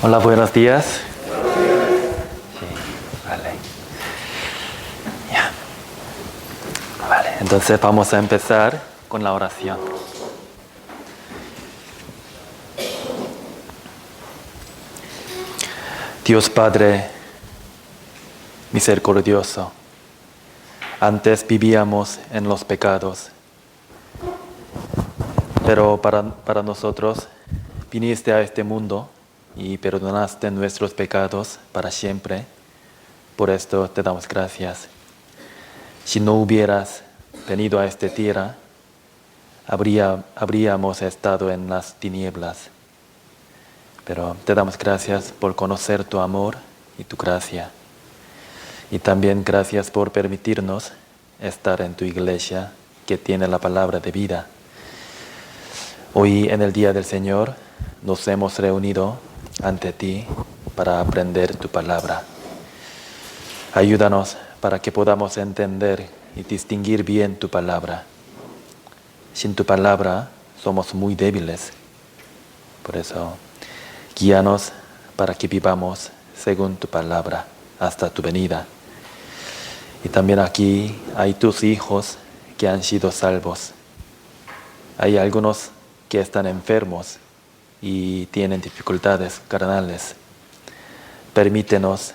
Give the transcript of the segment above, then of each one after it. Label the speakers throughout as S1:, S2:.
S1: Hola, buenos días. Sí, vale. Ya. Vale, entonces vamos a empezar con la oración. Dios Padre misericordioso, antes vivíamos en los pecados, pero para nosotros viniste a este mundo y perdonaste nuestros pecados para siempre. Por esto te damos gracias. Si no hubieras venido a esta tierra, habríamos estado en las tinieblas. Pero te damos gracias por conocer tu amor y tu gracia. Y también gracias por permitirnos estar en tu iglesia que tiene la palabra de vida. Hoy en el Día del Señor nos hemos reunido ante ti para aprender tu palabra. Ayúdanos para que podamos entender y distinguir bien tu palabra. Sin tu palabra somos muy débiles. Por eso, guíanos para que vivamos según tu palabra hasta tu venida. Y también aquí hay tus hijos que han sido salvos. Hay algunos que están enfermos y tienen dificultades carnales. Permítenos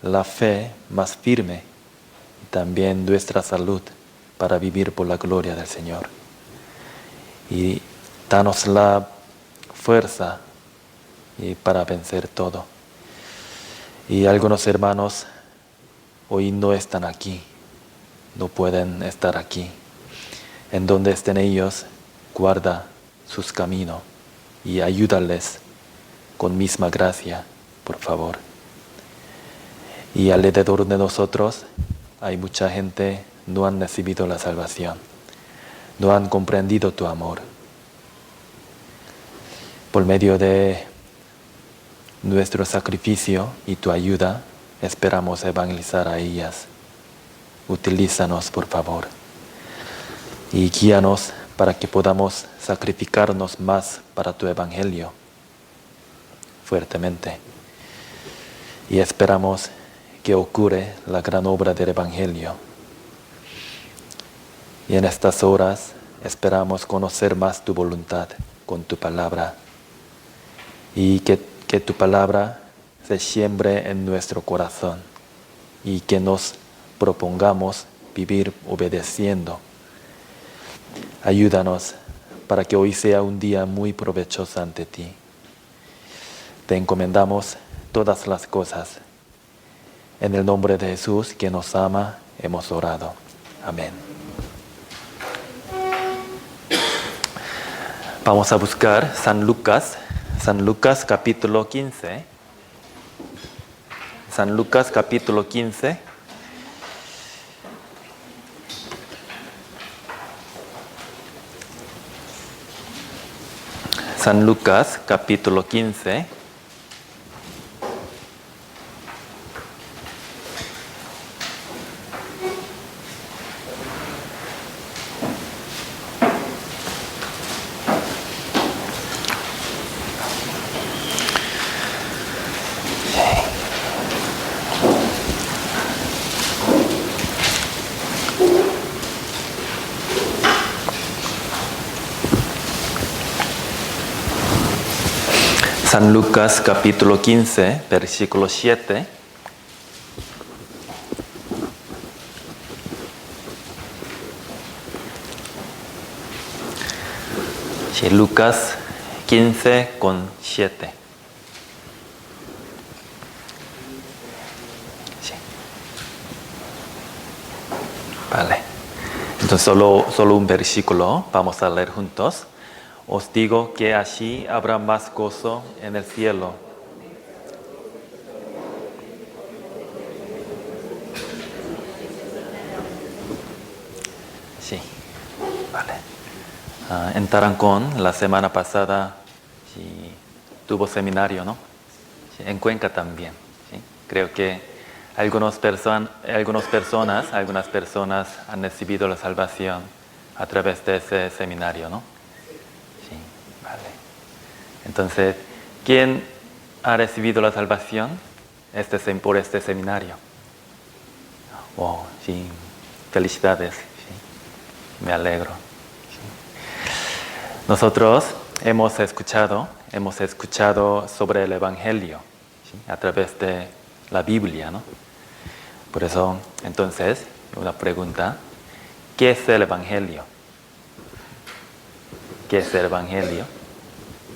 S1: la fe más firme y también nuestra salud para vivir por la gloria del Señor. Y danos la fuerza para vencer todo. Y algunos hermanos hoy no están aquí, no pueden estar aquí. En donde estén ellos, guarda sus caminos y ayúdales con misma gracia, por favor. Y alrededor de nosotros hay mucha gente que no han recibido la salvación, no han comprendido tu amor. Por medio de nuestro sacrificio y tu ayuda, esperamos evangelizar a ellas. Utilízanos, por favor, y guíanos para que podamos sacrificarnos más para tu evangelio, fuertemente. Y esperamos que ocurra la gran obra del evangelio. Y en estas horas esperamos conocer más tu voluntad con tu palabra y que tu palabra se siembre en nuestro corazón y que nos propongamos vivir obedeciendo. Ayúdanos para que hoy sea un día muy provechoso ante ti. Te encomendamos todas las cosas. En el nombre de Jesús, que nos ama, hemos orado. Amén. Vamos a buscar San Lucas capítulo 15. San Lucas capítulo 15. San Lucas capítulo 15. San Lucas capítulo 15, versículo 7. Sí, Lucas 15 con 7. Sí. Vale. Entonces solo un versículo, vamos a leer juntos. Os digo que allí habrá más gozo en el cielo. Sí, vale. En Tarancón, la semana pasada, sí, tuvo seminario, ¿no? Sí, en Cuenca también. ¿Sí? Creo que algunas personas han recibido la salvación a través de ese seminario, ¿no? Sí, vale. Entonces, ¿quién ha recibido la salvación por este seminario. Oh, sí, felicidades, sí, me alegro. Sí. Nosotros hemos escuchado sobre el Evangelio, ¿sí? A través de la Biblia, ¿no? Por eso, entonces, una pregunta: ¿qué es el Evangelio? ¿Qué es el Evangelio?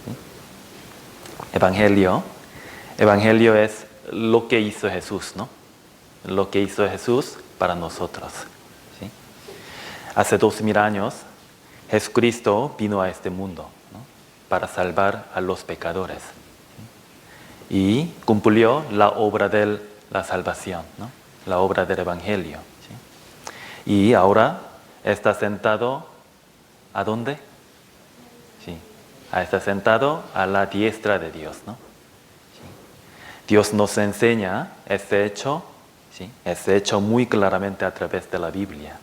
S1: ¿Sí? Evangelio es lo que hizo Jesús, ¿no? Lo que hizo Jesús para nosotros, ¿sí? Hace 2000 años, Jesucristo vino a este mundo, ¿no? Para salvar a los pecadores, ¿sí? Y cumplió la obra de la salvación, ¿no? La obra del Evangelio, ¿sí? Y ahora está sentado, ¿a dónde? Sí, está sentado a la diestra de Dios, ¿no? Sí. Dios nos enseña este hecho, ¿sí? Este hecho muy claramente a través de la Biblia,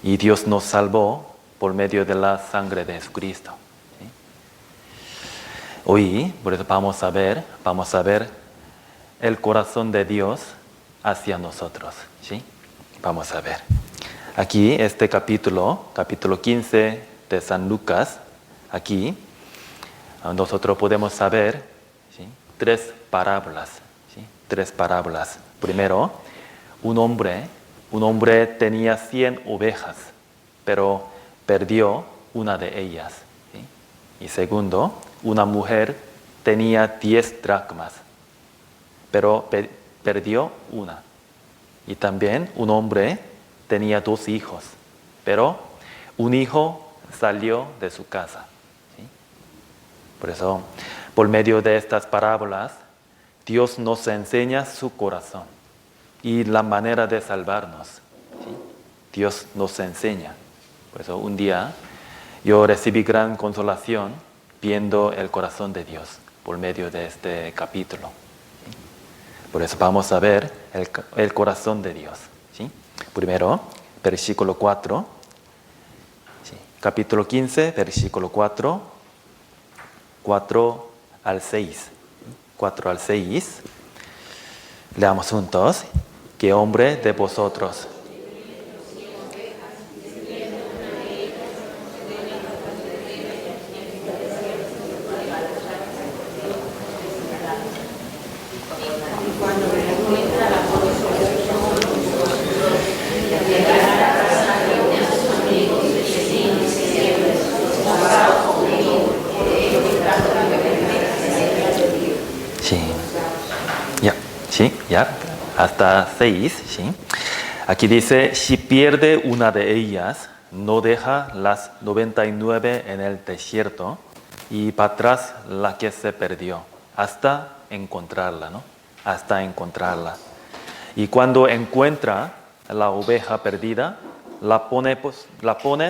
S1: ¿sí? Y Dios nos salvó por medio de la sangre de Jesucristo, ¿sí? Hoy, por eso vamos a ver el corazón de Dios hacia nosotros, ¿sí? Vamos a ver. Aquí, este capítulo 15 de San Lucas, aquí nosotros podemos saber, ¿sí? tres parábolas, ¿sí? Tres parábolas. Primero, un hombre tenía 100 ovejas, pero perdió una de ellas, ¿sí? Y segundo, una mujer tenía 10 dracmas, pero perdió una. Y también un hombre tenía 2 hijos, pero un hijo salió de su casa, ¿sí? Por eso, por medio de estas parábolas, Dios nos enseña su corazón y la manera de salvarnos, ¿sí? Dios nos enseña. Por eso un día yo recibí gran consolación viendo el corazón de Dios por medio de este capítulo, ¿sí? Por eso vamos a ver el corazón de Dios, ¿sí? Primero, versículo 4, ¿sí? Capítulo 15, versículo 4, 4 al 6. 4 al 6. Leamos juntos. ¿Qué hombre de vosotros? Ya, hasta 6, ¿sí? Aquí dice: si pierde una de ellas, no deja las 99 en el desierto y para atrás la que se perdió, hasta encontrarla, ¿no? Hasta encontrarla. Y cuando encuentra la oveja perdida, la pone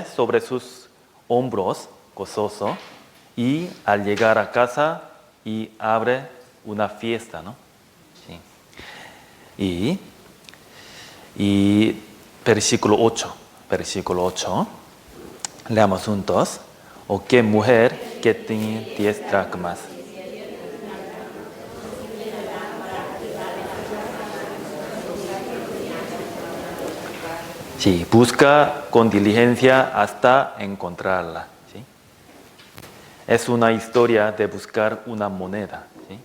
S1: sobre sus hombros gozoso, y al llegar a casa y abre una fiesta, ¿no? Y versículo 8, leamos juntos. ¿O qué mujer que tenía 10 dracmas? Sí, busca con diligencia hasta encontrarla, ¿sí? Es una historia de buscar una moneda, ¿sí?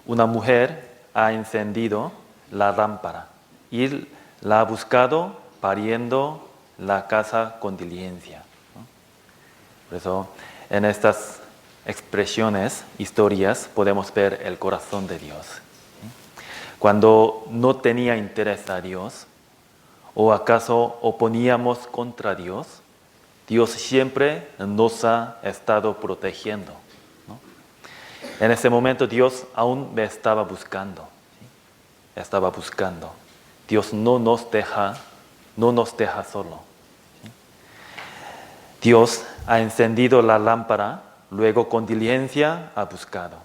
S1: Una mujer ha encendido la lámpara y la ha buscado pariendo la casa con diligencia, ¿no? Por eso, en estas expresiones, historias, podemos ver el corazón de Dios, ¿sí? Cuando no tenía interés a Dios, o acaso oponíamos contra Dios, Dios siempre nos ha estado protegiendo, ¿no? En ese momento Dios aún me estaba buscando. Estaba buscando. Dios no nos deja solo, ¿sí? Dios ha encendido la lámpara, luego con diligencia ha buscado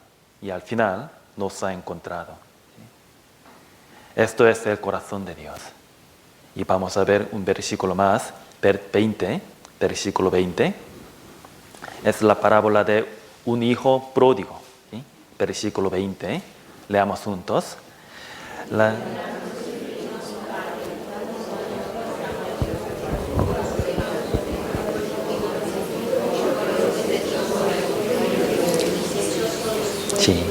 S1: y al final nos ha encontrado, ¿sí? Esto es el corazón de Dios. Y vamos a ver un versículo más, versículo 20. Es la parábola de un hijo pródigo, ¿sí? versículo 20. Leamos juntos. La- Sí,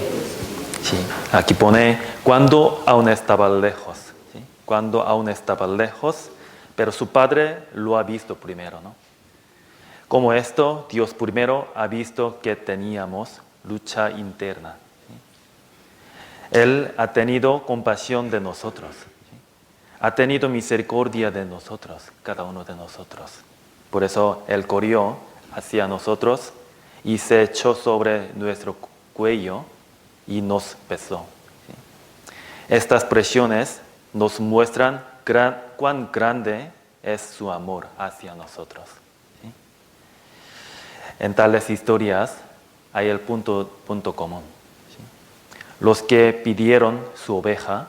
S1: sí. Aquí pone, cuando aún estaba lejos. ¿Sí? Cuando aún estaba lejos, pero su padre lo ha visto primero, ¿no? Como esto, Dios primero ha visto que teníamos lucha interna. ¿Sí? Él ha tenido compasión de nosotros. ¿Sí? Ha tenido misericordia de nosotros, cada uno de nosotros. Por eso Él corrió hacia nosotros y se echó sobre nuestro cuello y nos besó. ¿Sí? Estas presiones nos muestran cuán grande es su amor hacia nosotros. ¿Sí? En tales historias hay el punto común. ¿Sí? Los que pidieron su oveja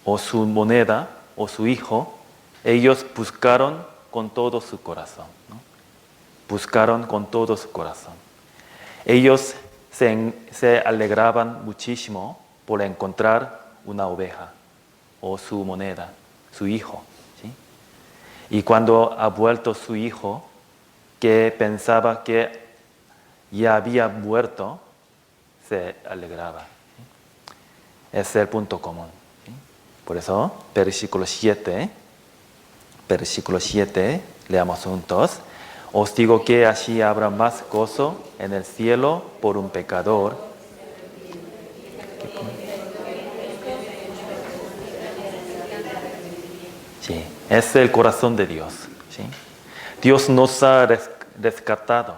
S1: o su moneda o su hijo, ellos buscaron con todo su corazón, ¿no? Buscaron con todo su corazón. Ellos se alegraban muchísimo por encontrar una oveja o su moneda, su hijo. ¿Sí? Y cuando ha vuelto su hijo, que pensaba que ya había muerto, se alegraba. ¿Sí? Ese es el punto común. ¿Sí? Por eso, versículo 7, leamos juntos. Os digo que así habrá más gozo en el cielo por un pecador. Sí, es el corazón de Dios. ¿Sí? Dios nos ha rescatado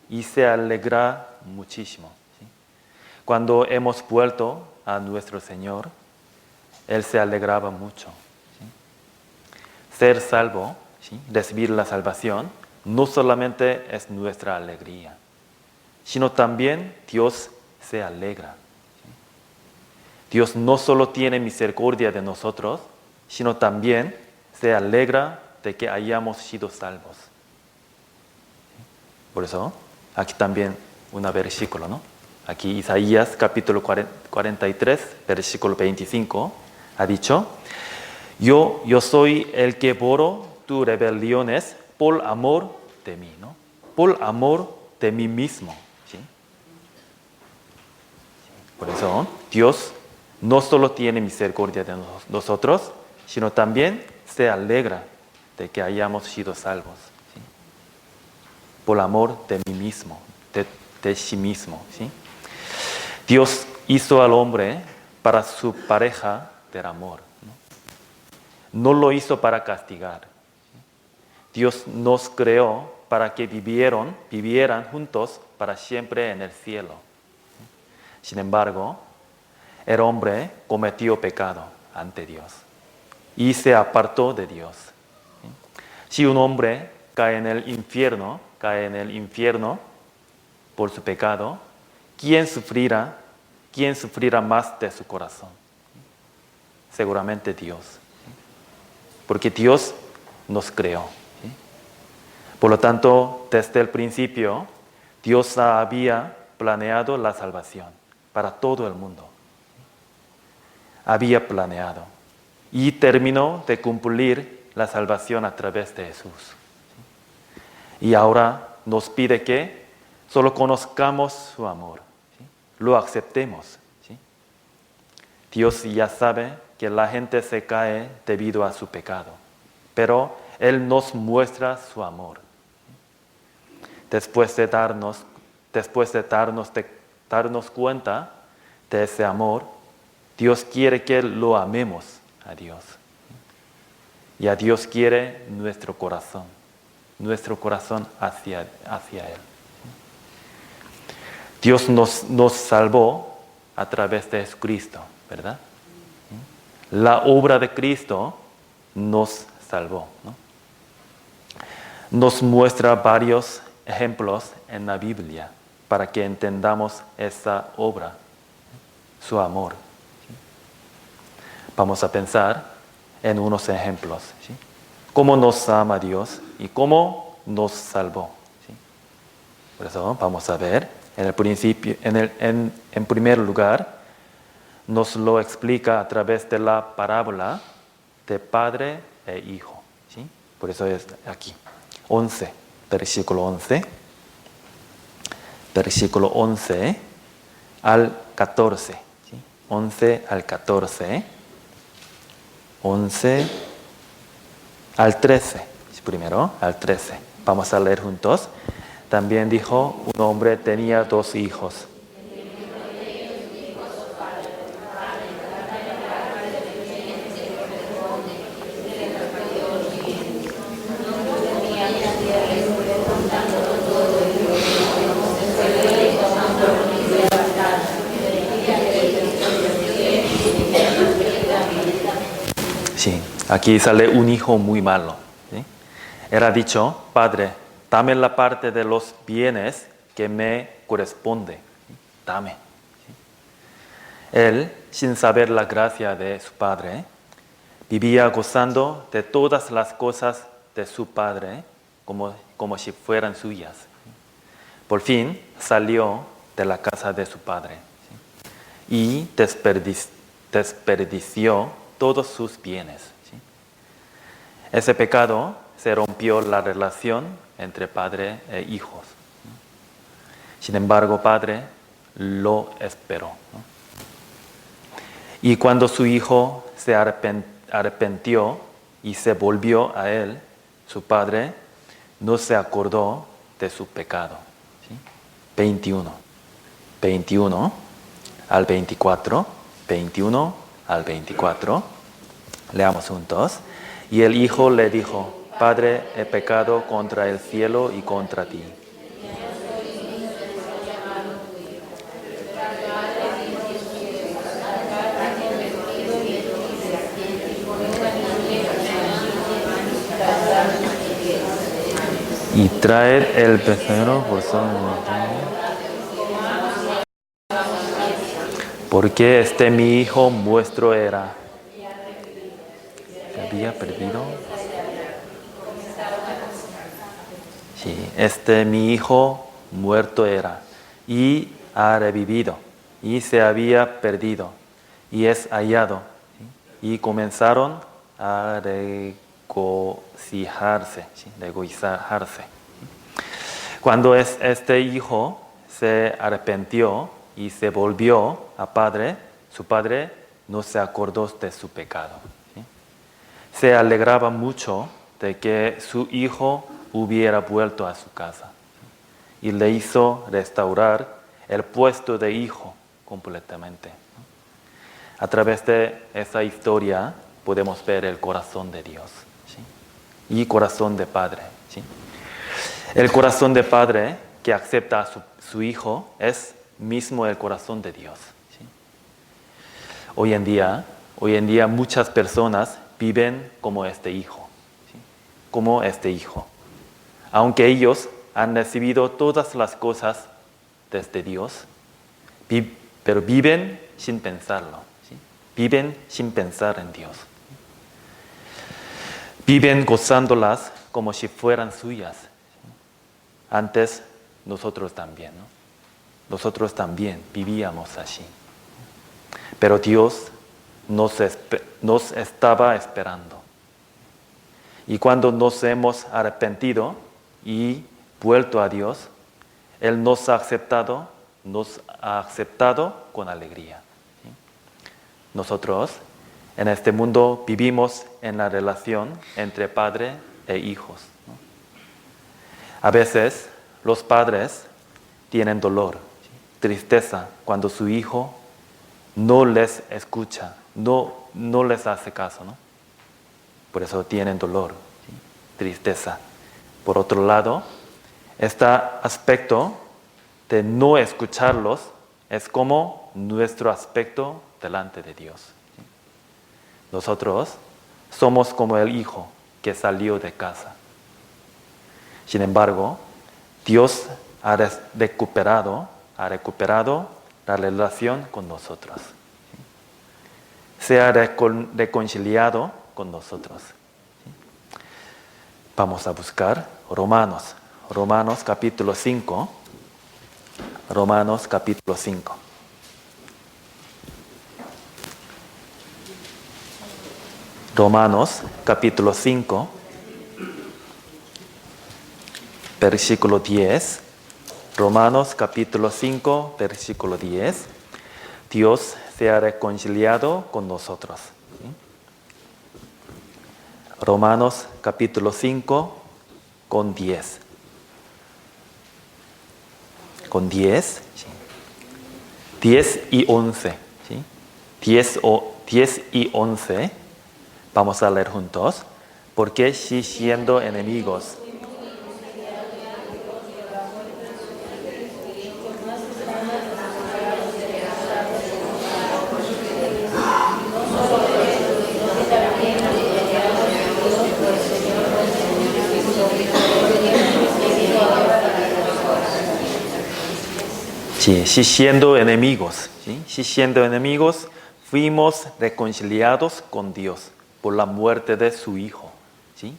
S1: y se alegra muchísimo. ¿Sí? Cuando hemos vuelto a nuestro Señor, Él se alegraba mucho. ¿Sí? Ser salvo, ¿sí? Recibir la salvación, no solamente es nuestra alegría, sino también Dios se alegra. ¿Sí? Dios no solo tiene misericordia de nosotros, sino también se alegra de que hayamos sido salvos. ¿Sí? Por eso, aquí también un versículo, ¿no? Aquí Isaías capítulo 43, versículo 25, ha dicho, yo soy el que borro tus rebeliones por amor de mí, ¿no? Por amor de mí mismo. ¿Sí? Por eso, Dios no solo tiene misericordia de nosotros, sino también se alegra de que hayamos sido salvos. ¿Sí? Por amor de mí mismo, de sí mismo. ¿Sí? Dios hizo al hombre para su pareja del amor. No lo hizo para castigar. Dios nos creó para que vivieran juntos para siempre en el cielo. Sin embargo, el hombre cometió pecado ante Dios y se apartó de Dios. Si un hombre cae en el infierno por su pecado, ¿quién sufrirá más de su corazón? Seguramente Dios. Porque Dios nos creó. ¿Sí? Por lo tanto, desde el principio, Dios había planeado la salvación para todo el mundo. Había planeado y terminó de cumplir la salvación a través de Jesús. ¿Sí? Y ahora nos pide que solo conozcamos su amor, ¿sí? Lo aceptemos. ¿Sí? Dios ya sabe que la gente se cae debido a su pecado, pero Él nos muestra su amor. Después de darnos cuenta de ese amor, Dios quiere que lo amemos a Dios. Y a Dios quiere nuestro corazón hacia Él. Dios nos salvó a través de Jesucristo, ¿verdad? La obra de Cristo nos salvó, ¿no? Nos muestra varios ejemplos en la Biblia para que entendamos esa obra, su amor. ¿Sí? Vamos a pensar en unos ejemplos. ¿Sí? Cómo nos ama Dios y cómo nos salvó. ¿Sí? Por eso vamos a ver En el principio, en primer lugar, nos lo explica a través de la parábola de padre e hijo. ¿Sí? Por eso es aquí. 11, versículo 11. Versículo 11 al 14. ¿Sí? 11 al 14. 11 al 13. Primero, al 13. Vamos a leer juntos. También dijo, un hombre tenía 2 hijos. Sí, aquí sale un hijo muy malo. ¿Sí? Era dicho, Padre, dame la parte de los bienes que me corresponde. ¿Sí? Dame. ¿Sí? Él, sin saber la gracia de su padre, vivía gozando de todas las cosas de su padre como si fueran suyas. ¿Sí? Por fin salió de la casa de su padre, ¿sí? Y desperdició todos sus bienes. ¿Sí? Ese pecado se rompió la relación entre padre e hijos. Sin embargo, padre lo esperó. ¿No? Y cuando su hijo se arrepintió y se volvió a él, su padre no se acordó de su pecado. ¿Sí? 21 al 24, 21 al 24. Leamos juntos. Y el hijo le dijo, Padre, he pecado contra el cielo y contra ti. Y traed el becerro por sobre porque mi hijo vuestro era. ¿Se había perdido? Sí, mi hijo muerto era y ha revivido y se había perdido y es hallado. ¿Sí? Y comenzaron a regocijarse. ¿Sí? Regocijarse. Cuando este hijo se arrepintió y se volvió a padre, su padre no se acordó de su pecado. ¿Sí? Se alegraba mucho de que su hijo hubiera vuelto a su casa, ¿sí? Y le hizo restaurar el puesto de hijo completamente. A través de esa historia podemos ver el corazón de Dios, ¿sí? Y corazón de padre. ¿Sí? El corazón de padre que acepta a su hijo es mismo el corazón de Dios. ¿Sí? Hoy en día muchas personas viven como este hijo. ¿Sí? Como este hijo. Aunque ellos han recibido todas las cosas desde Dios, pero viven sin pensarlo. ¿Sí? Viven sin pensar en Dios. Viven gozándolas como si fueran suyas. Antes nosotros también, ¿no? Nosotros también vivíamos así. Pero Dios nos estaba esperando. Y cuando nos hemos arrepentido y vuelto a Dios, Él nos ha aceptado con alegría. ¿Sí? Nosotros en este mundo vivimos en la relación entre padre e hijos. ¿No? A veces los padres tienen dolor, ¿sí? Tristeza cuando su hijo no les escucha, no les hace caso, ¿no? Por eso tienen dolor, ¿sí? Tristeza. Por otro lado, este aspecto de no escucharlos es como nuestro aspecto delante de Dios. ¿Sí? Nosotros somos como el hijo que salió de casa. Sin embargo, Dios ha recuperado la relación con nosotros. ¿Sí? Se ha reconciliado con nosotros. ¿Sí? Vamos a buscar Romanos capítulo 5. Romanos capítulo 5. Romanos capítulo 5, versículo 10. Romanos capítulo 5, versículo 10. Dios se ha reconciliado con nosotros. ¿Sí? Romanos capítulo 5 con 10. Con 10, ¿sí? 10 y 11. ¿Sí? 10 y 11. Vamos a leer juntos. Porque si siendo enemigos, sí, si siendo enemigos, ¿sí? Si siendo enemigos, fuimos reconciliados con Dios por la muerte de su Hijo, ¿sí?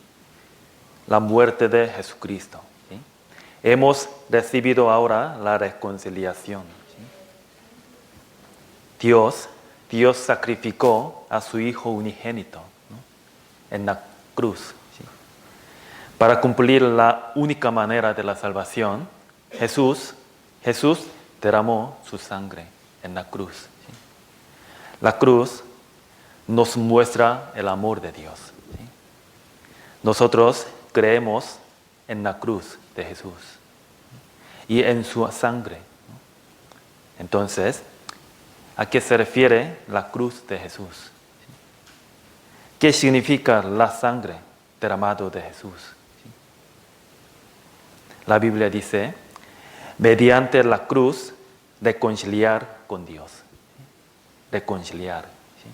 S1: La muerte de Jesucristo, ¿sí? Hemos recibido ahora la reconciliación, ¿sí? Dios sacrificó a su Hijo unigénito, ¿no? En la cruz, ¿sí? Para cumplir la única manera de la salvación, Jesús derramó su sangre en la cruz, ¿sí? La cruz nos muestra el amor de Dios, ¿sí? Nosotros creemos en la cruz de Jesús y en su sangre, ¿no? Entonces, ¿a qué se refiere la cruz de Jesús? ¿Qué significa la sangre derramada de Jesús? La Biblia dice, mediante la cruz, reconciliar con Dios. Reconciliar. ¿Sí?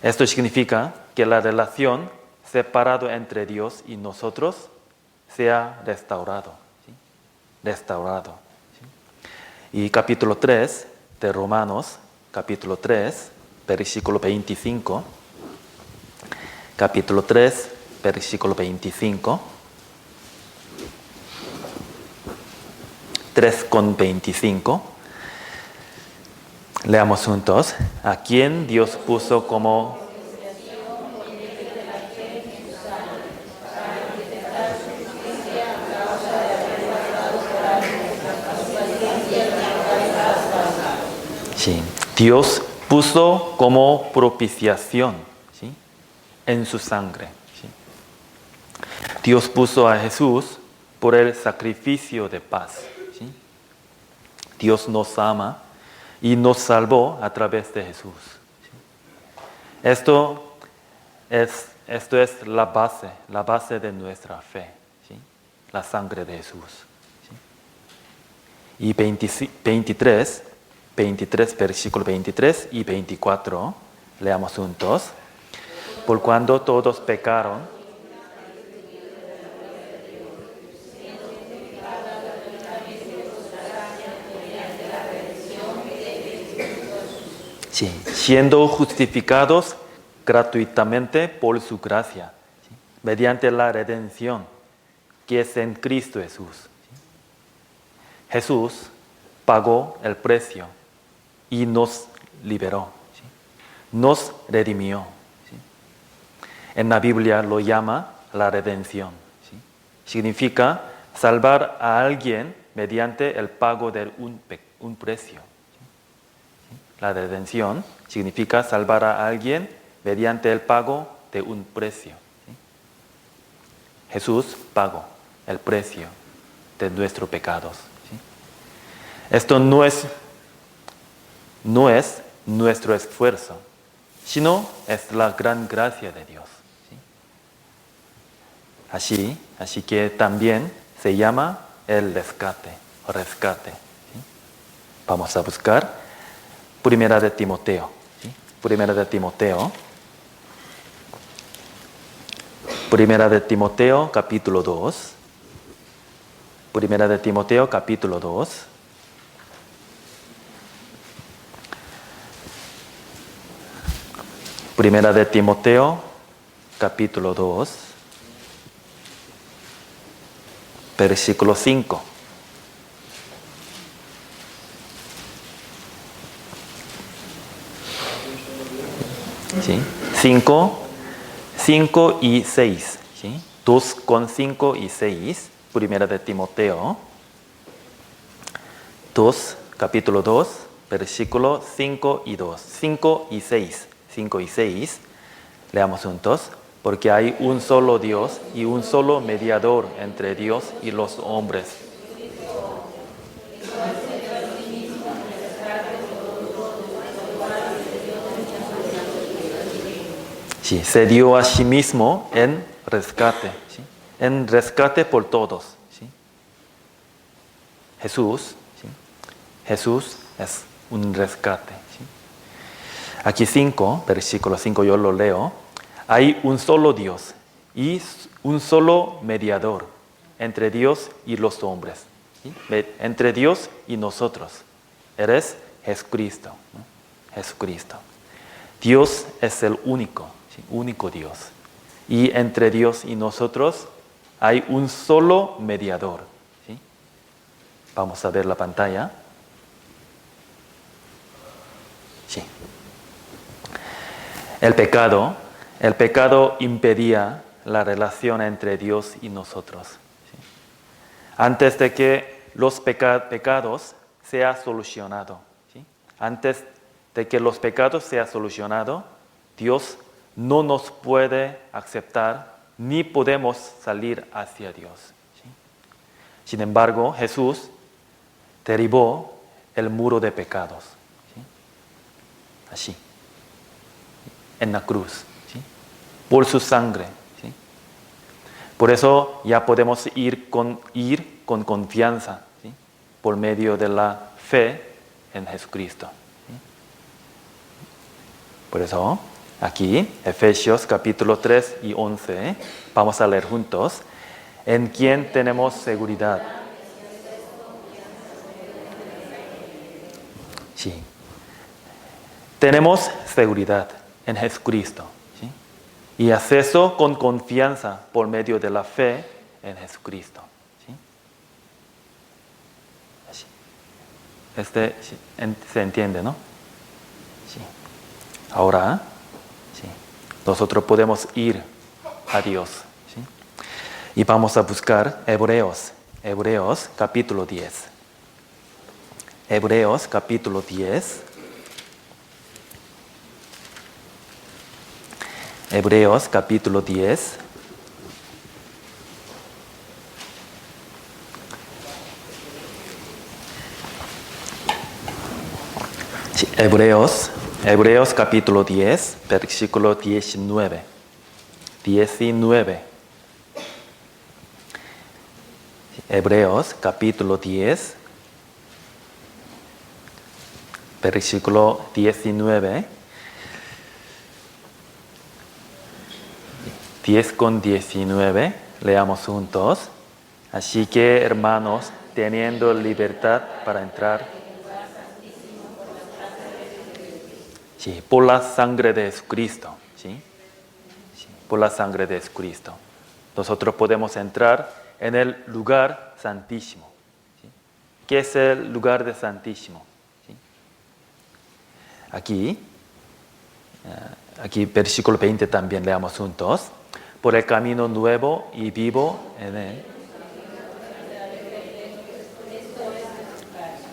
S1: Esto significa que la relación separada entre Dios y nosotros sea restaurado. ¿Sí? Restaurado. ¿Sí? Y capítulo 3 de Romanos, capítulo 3, versículo 25. Capítulo 3, versículo 25. 3:25. Leamos juntos. A quien Dios puso como sí. Dios puso como propiciación, ¿sí? En su sangre, ¿sí? Dios puso a Jesús por el sacrificio de paz, ¿sí? Dios nos ama y nos salvó a través de Jesús, ¿sí? Esto es la base de nuestra fe, ¿sí? La sangre de Jesús, ¿sí? Y 23, versículo 23 y 24, leamos juntos. Por cuando todos pecaron, sí, siendo justificados gratuitamente por su gracia, ¿sí? Mediante la redención que es en Cristo Jesús, ¿sí? Jesús pagó el precio y nos liberó, ¿sí? Nos redimió, ¿sí? En la Biblia lo llama la redención, ¿sí? Significa salvar a alguien mediante el pago de un precio. La redención significa salvar a alguien mediante el pago de un precio, ¿sí? Jesús pagó el precio de nuestros pecados, ¿sí? Esto no es nuestro esfuerzo, sino es la gran gracia de Dios, ¿sí? Así que también se llama el rescate, ¿sí? Vamos a buscar Primera de Timoteo, ¿sí? Primera de Timoteo, capítulo 2. Primera de Timoteo, capítulo 2. Primera de Timoteo, capítulo 2, versículo 5. ¿sí? 5, 5 y 6. ¿Sí? 2 con 5 y 6. Primera de Timoteo. 2, capítulo 2, versículo 5 y 2. 5 y 6. 5 y 6. Leamos juntos. Porque hay un solo Dios y un solo mediador entre Dios y los hombres. Sí, se dio a sí mismo en rescate. ¿Sí? En rescate por todos. ¿Sí? Jesús, ¿sí? Jesús es un rescate. ¿Sí? Aquí 5, versículo 5, yo lo leo. Hay un solo Dios y un solo mediador entre Dios y los hombres. ¿Sí? Entre Dios y nosotros. Eres Jesucristo. ¿No? Jesucristo. Dios es el único, ¿sí? Único Dios. Y entre Dios y nosotros hay un solo mediador. ¿Sí? Vamos a ver la pantalla. Sí. El pecado impedía la relación entre Dios y nosotros. ¿Sí? Antes de que los pecados sea solucionado, ¿sí? Antes de que los pecados sea solucionado, Dios no nos puede aceptar ni podemos salir hacia Dios. ¿Sí? Sin embargo, Jesús derribó el muro de pecados. ¿Sí? Así, en la cruz. Por su sangre. ¿Sí? Por eso ya podemos ir con confianza, ¿sí? Por medio de la fe en Jesucristo. ¿Sí? Por eso, aquí, Efesios capítulo 3 y 11, vamos a leer juntos. En quien tenemos seguridad. Sí. Tenemos seguridad en Jesucristo. Y acceso con confianza por medio de la fe en Jesucristo. ¿Sí? Así. Se entiende, ¿no? Sí. Ahora, sí, nosotros podemos ir a Dios. ¿Sí? Y vamos a buscar Hebreos capítulo 10. Hebreos capítulo 10. Hebreos capítulo 10. Sí, Hebreos capítulo 10, versículo 19. 19. Hebreos capítulo 10, versículo 19. 10 con 19, leamos juntos. Así que, hermanos, teniendo libertad para entrar, sí, por la sangre de Jesucristo, ¿sí? Sí, por la sangre de Jesucristo, nosotros podemos entrar en el lugar santísimo. ¿Sí? ¿Qué es el lugar de santísimo? ¿Sí? Aquí versículo 20 también leamos juntos. Por el camino nuevo y vivo en él.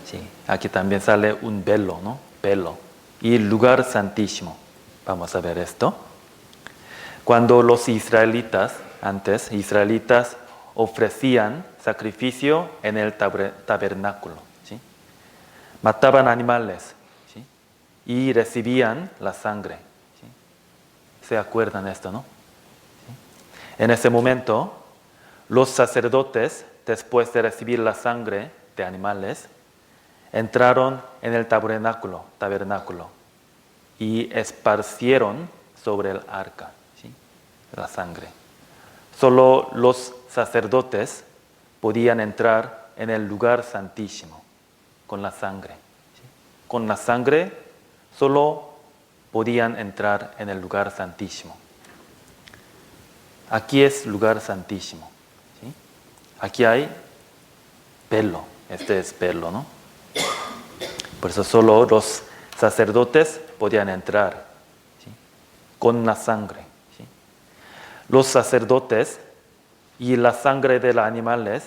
S1: Sí, aquí también sale un velo, ¿no? Velo. Y lugar santísimo. Vamos a ver esto. Cuando los israelitas ofrecían sacrificio en el tabernáculo, ¿sí? Mataban animales, ¿sí? Y recibían la sangre. ¿Sí? ¿Se acuerdan de esto, no? En ese momento, los sacerdotes, después de recibir la sangre de animales, entraron en el tabernáculo y esparcieron sobre el arca, ¿sí? La sangre. Solo los sacerdotes podían entrar en el lugar santísimo con la sangre. ¿Sí? Con la sangre solo podían entrar en el lugar santísimo. Aquí es lugar santísimo. ¿Sí? Aquí hay velo. Este es velo, ¿no? Por eso solo los sacerdotes podían entrar. ¿Sí? con la sangre. ¿Sí? Los sacerdotes y la sangre de los animales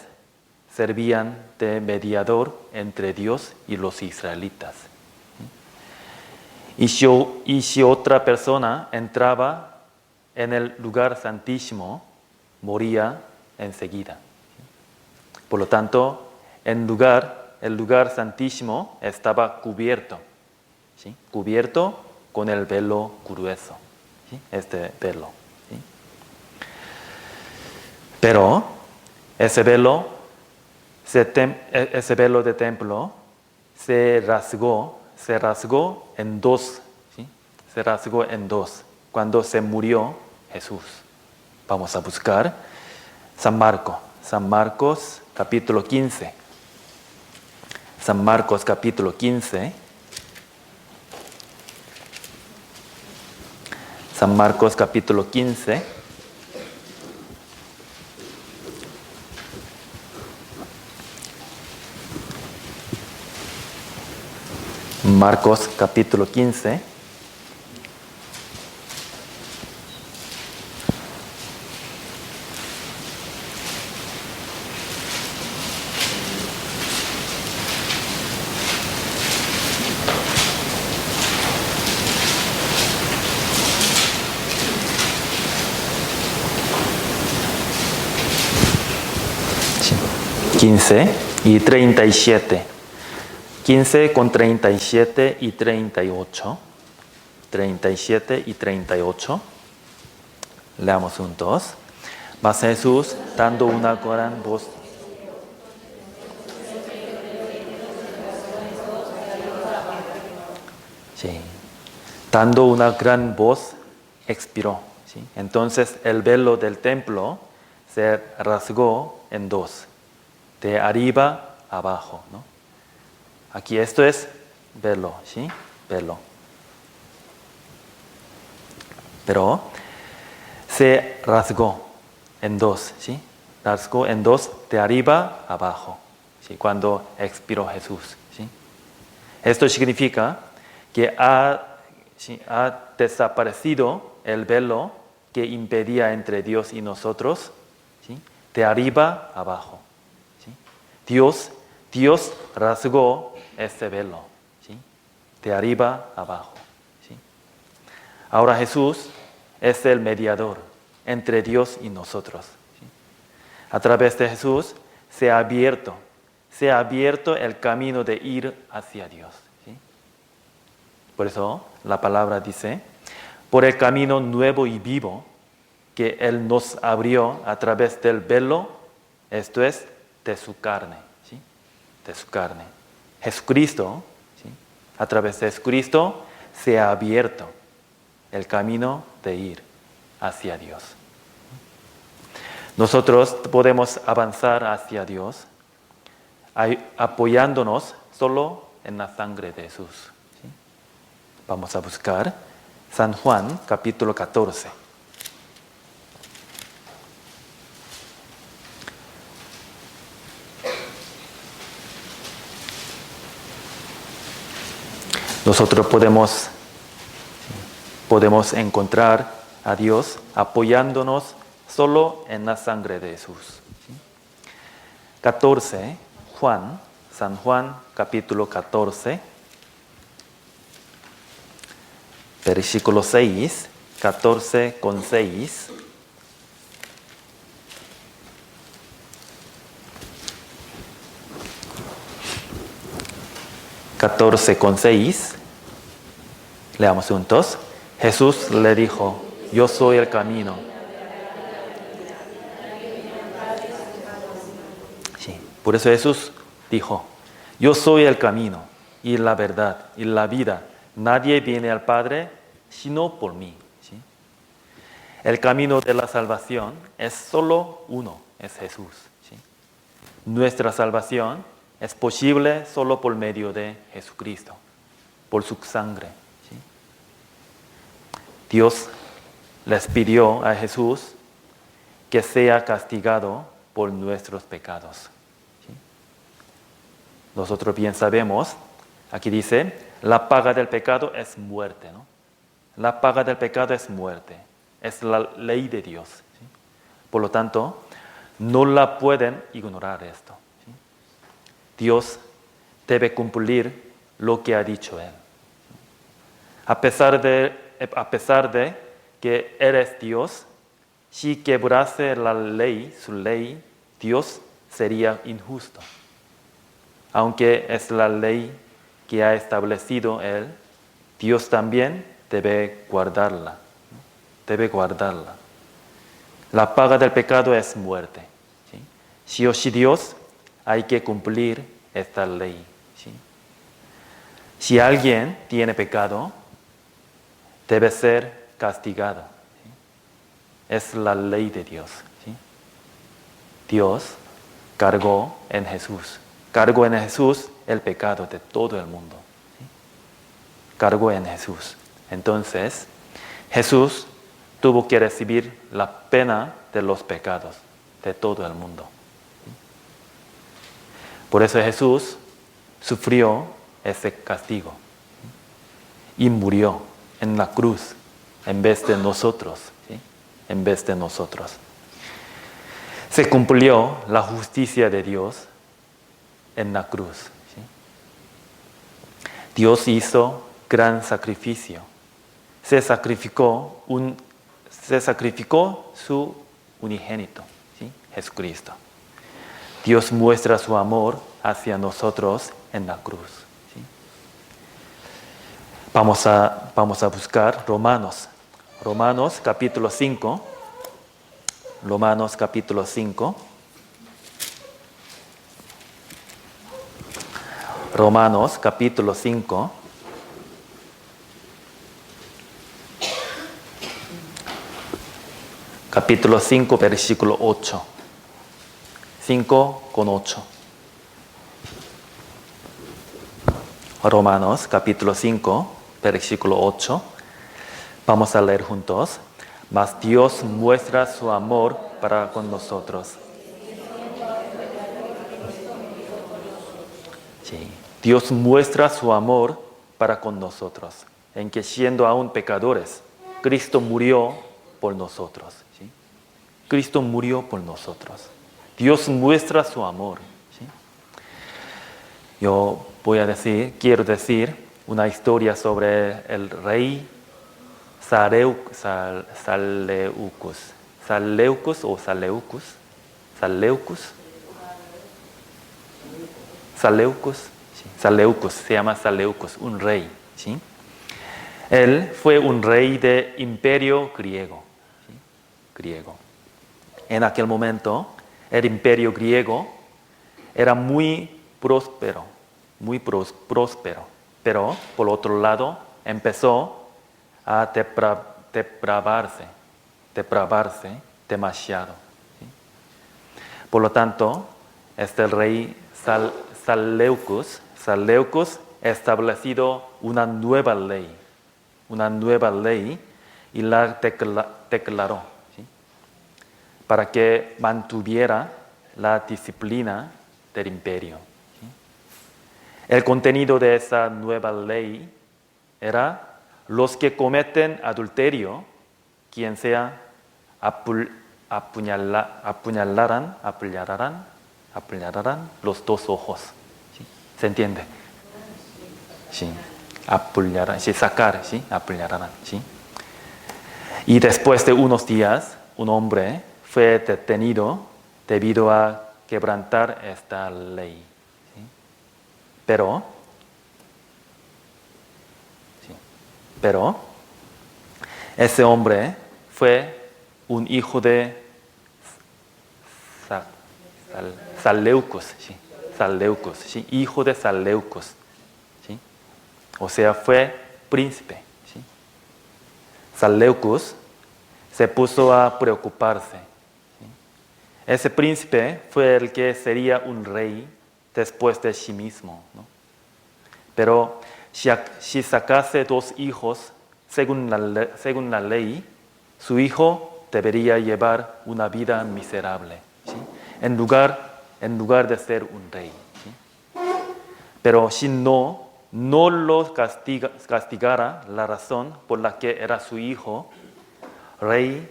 S1: servían de mediador entre Dios y los israelitas. Y si otra persona entraba en el lugar santísimo, moría enseguida. Por lo tanto, el lugar santísimo estaba cubierto, ¿sí? Cubierto con el velo grueso, ¿sí? Este velo. ¿Sí? Pero ese velo de templo se rasgó en dos, ¿sí? Se rasgó en dos cuando se murió Jesús. Vamos a buscar San Marcos capítulo 15. San Marcos capítulo 15. San Marcos capítulo 15. Marcos capítulo 15. Sí. 15 y 37. 15 con 37 y 38. 37 y 38. Leamos juntos. Mas Jesús, dando una gran voz. Sí. Dando una gran voz, expiró. ¿Sí? Entonces el velo del templo se rasgó en dos, de arriba a abajo, ¿no? Aquí esto es velo, ¿sí? Velo. Pero se rasgó en dos, ¿sí? Rasgó en dos de arriba a abajo, ¿sí? Cuando expiró Jesús, ¿sí? Esto significa que ha desaparecido el velo que impedía entre Dios y nosotros, ¿sí? De arriba a abajo, ¿sí? Dios rasgó este velo, ¿sí? De arriba a abajo, ¿sí? Ahora Jesús es el mediador entre Dios y nosotros, ¿sí? A través de Jesús se ha abierto el camino de ir hacia Dios, ¿sí? Por eso la palabra dice, por el camino nuevo y vivo que Él nos abrió a través del velo, esto es, de su carne, ¿sí? De su carne. Jesucristo, ¿sí? A través de Jesucristo se ha abierto el camino de ir hacia Dios. Nosotros podemos avanzar hacia Dios apoyándonos solo en la sangre de Jesús, ¿sí? Vamos a buscar San Juan capítulo 14. Nosotros podemos encontrar a Dios apoyándonos solo en la sangre de Jesús. 14, San Juan capítulo 14, versículo 6, 14 con 6. Leamos juntos. Jesús le dijo, yo soy el camino. Sí, por eso Jesús dijo, yo soy el camino y la verdad y la vida. Nadie viene al Padre sino por mí. ¿Sí? El camino de la salvación es solo uno, es Jesús. ¿Sí? Nuestra salvación es posible solo por medio de Jesucristo, por su sangre. ¿Sí? Dios les pidió a Jesús que sea castigado por nuestros pecados. ¿Sí? Nosotros bien sabemos, aquí dice, la paga del pecado es muerte, ¿no? La paga del pecado es muerte. Es la ley de Dios. ¿Sí? Por lo tanto, no la pueden ignorar esto. ¿Sí? Dios debe cumplir lo que ha dicho Él. A pesar de que eres Dios, si quebrase la ley, su ley, Dios sería injusto. Aunque es la ley que ha establecido Él, Dios también debe guardarla. Debe guardarla. La paga del pecado es muerte. ¿Sí? Sí o sí Dios hay que cumplir esta ley. ¿Sí? Si alguien tiene pecado, debe ser castigado. ¿Sí? Es la ley de Dios. ¿Sí? Dios cargó en Jesús el pecado de todo el mundo. ¿Sí? Cargó en Jesús. Entonces, Jesús tuvo que recibir la pena de los pecados de todo el mundo. ¿Sí? Por eso Jesús sufrió ese castigo. ¿Sí? Y murió en la cruz en vez de nosotros. ¿Sí? En vez de nosotros. Se cumplió la justicia de Dios en la cruz. ¿Sí? Dios hizo gran sacrificio. Se sacrificó su unigénito, ¿sí? Jesucristo. Dios muestra su amor hacia nosotros en la cruz. ¿Sí? Vamos a buscar Romanos capítulo 5. Romanos capítulo 5. Romanos capítulo 5. Capítulo 5, versículo 8. 5:8. Romanos capítulo 5, versículo 8. Vamos a leer juntos. Mas Dios muestra su amor para con nosotros. Sí. Dios muestra su amor para con nosotros, en que siendo aún pecadores, Cristo murió por nosotros. ¿Sí? Cristo murió por nosotros. Dios muestra su amor. ¿Sí? Yo quiero decir una historia sobre el rey Seleucus. Seleucus, se llama Seleucus, un rey. ¿Sí? Él fue un rey de imperio griego. ¿Sí? Griego. En aquel momento, el imperio griego era muy próspero, pero por otro lado empezó a depravarse demasiado. ¿Sí? Por lo tanto, este rey Seleucus estableció una nueva ley y la declaró, ¿sí? Para que mantuviera la disciplina del imperio. ¿Sí? El contenido de esa nueva ley era: los que cometen adulterio, quien sea, apuñalarán los dos ojos. ¿Sí? ¿Se entiende? Sí. Apuñalarán. ¿Sí? Y después de unos días, un hombre fue detenido debido a quebrantar esta ley. ¿Sí? Pero ese hombre fue un hijo de Seleucus, ¿sí? ¿Sí? Hijo de Seleucus. ¿Sí? O sea, fue príncipe. ¿Sí? Seleucus se puso a preocuparse. ¿Sí? Ese príncipe fue el que sería un rey después de sí mismo, ¿no? Pero si sacase dos hijos, según la ley, su hijo debería llevar una vida miserable, ¿sí? en lugar de ser un rey. ¿Sí? Pero si no no los castigara la razón por la que era su hijo, rey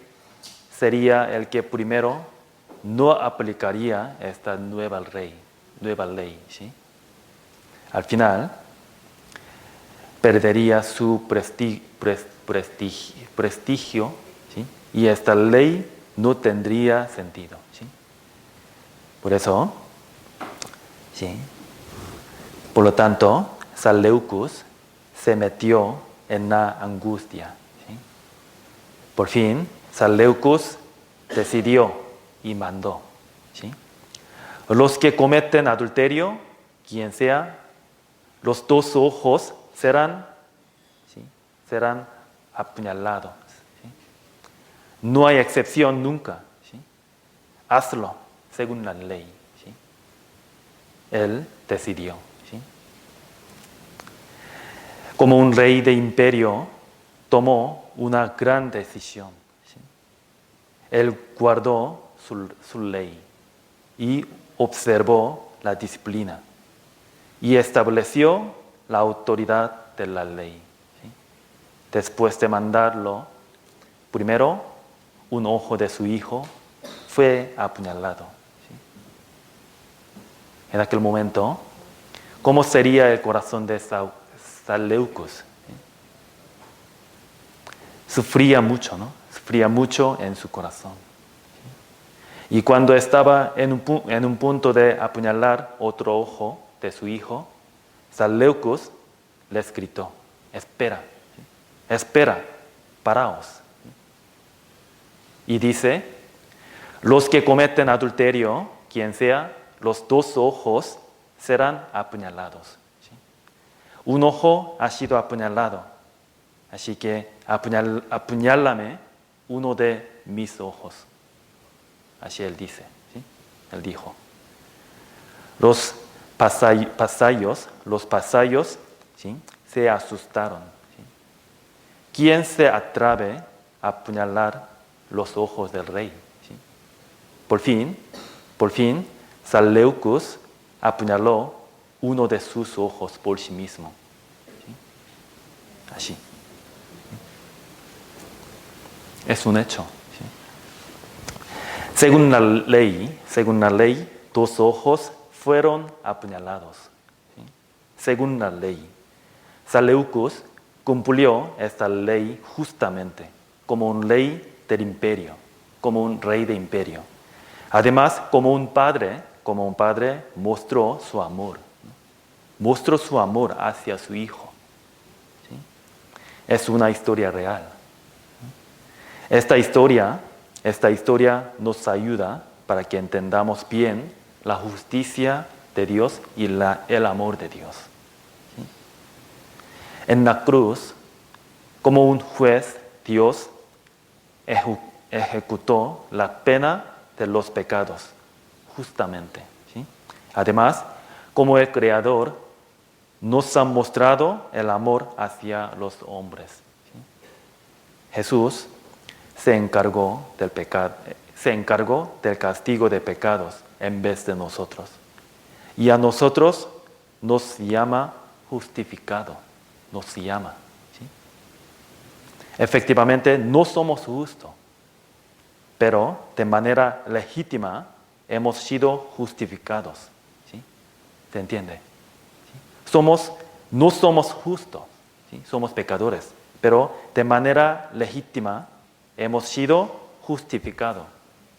S1: sería el que primero no aplicaría esta nueva ley, ¿sí? Al final, perdería su prestigio, ¿sí? Y esta ley no tendría sentido, ¿sí? Por eso, ¿sí? Por lo tanto, Seleucus se metió en la angustia, ¿sí? Por fin, Seleucus decidió y mandó, ¿sí? Los que cometen adulterio, quien sea, los 2 ojos serán, ¿sí? Serán apuñalados, ¿sí? No hay excepción nunca, ¿sí? Hazlo según la ley, ¿sí? Él decidió, ¿sí? Como un rey de imperio, tomó una gran decisión, ¿sí? Él guardó su ley y observó la disciplina y estableció la autoridad de la ley, ¿sí? Después de mandarlo, primero un ojo de su hijo fue apuñalado, ¿sí? En aquel momento, ¿cómo sería el corazón de Seleucus? ¿Sí? Sufría mucho, ¿no? Sufría mucho en su corazón. ¿Sí? Y cuando estaba en un punto de apuñalar otro ojo de su hijo, Seleucus les gritó: espera, ¿sí? Espera, paraos. ¿Sí? Y dice: los que cometen adulterio, quien sea, los 2 ojos serán apuñalados, ¿sí? Un ojo ha sido apuñalado, así que apuñálame uno de mis ojos. Así él dice, ¿sí? Él dijo. Los pasallos, ¿sí? Se asustaron, ¿sí? ¿Quién se atreve a apuñalar los ojos del rey? ¿Sí? Por fin, Seleucus apuñaló uno de sus ojos por sí mismo, ¿sí? Así. Es un hecho, ¿sí? Según la ley, 2 ojos fueron apuñalados, ¿sí? Según la ley, Seleucus cumplió esta ley justamente como un rey del imperio, como un rey de imperio. Además, como un padre mostró su amor, ¿no? Mostró su amor hacia su hijo, ¿sí? Es una historia real. Esta historia nos ayuda para que entendamos bien la justicia de Dios y el amor de Dios, ¿sí? En la cruz, como un juez, Dios ejecutó la pena de los pecados, justamente, ¿sí? Además, como el Creador, nos ha mostrado el amor hacia los hombres, ¿sí? Jesús se encargó del castigo de pecados en vez de nosotros. Y a nosotros nos llama justificado, nos llama, ¿sí? Efectivamente, no somos justos, pero de manera legítima hemos sido justificados, ¿sí? ¿Se entiende? ¿Sí? No somos justos, ¿sí? Somos pecadores, pero de manera legítima hemos sido justificados,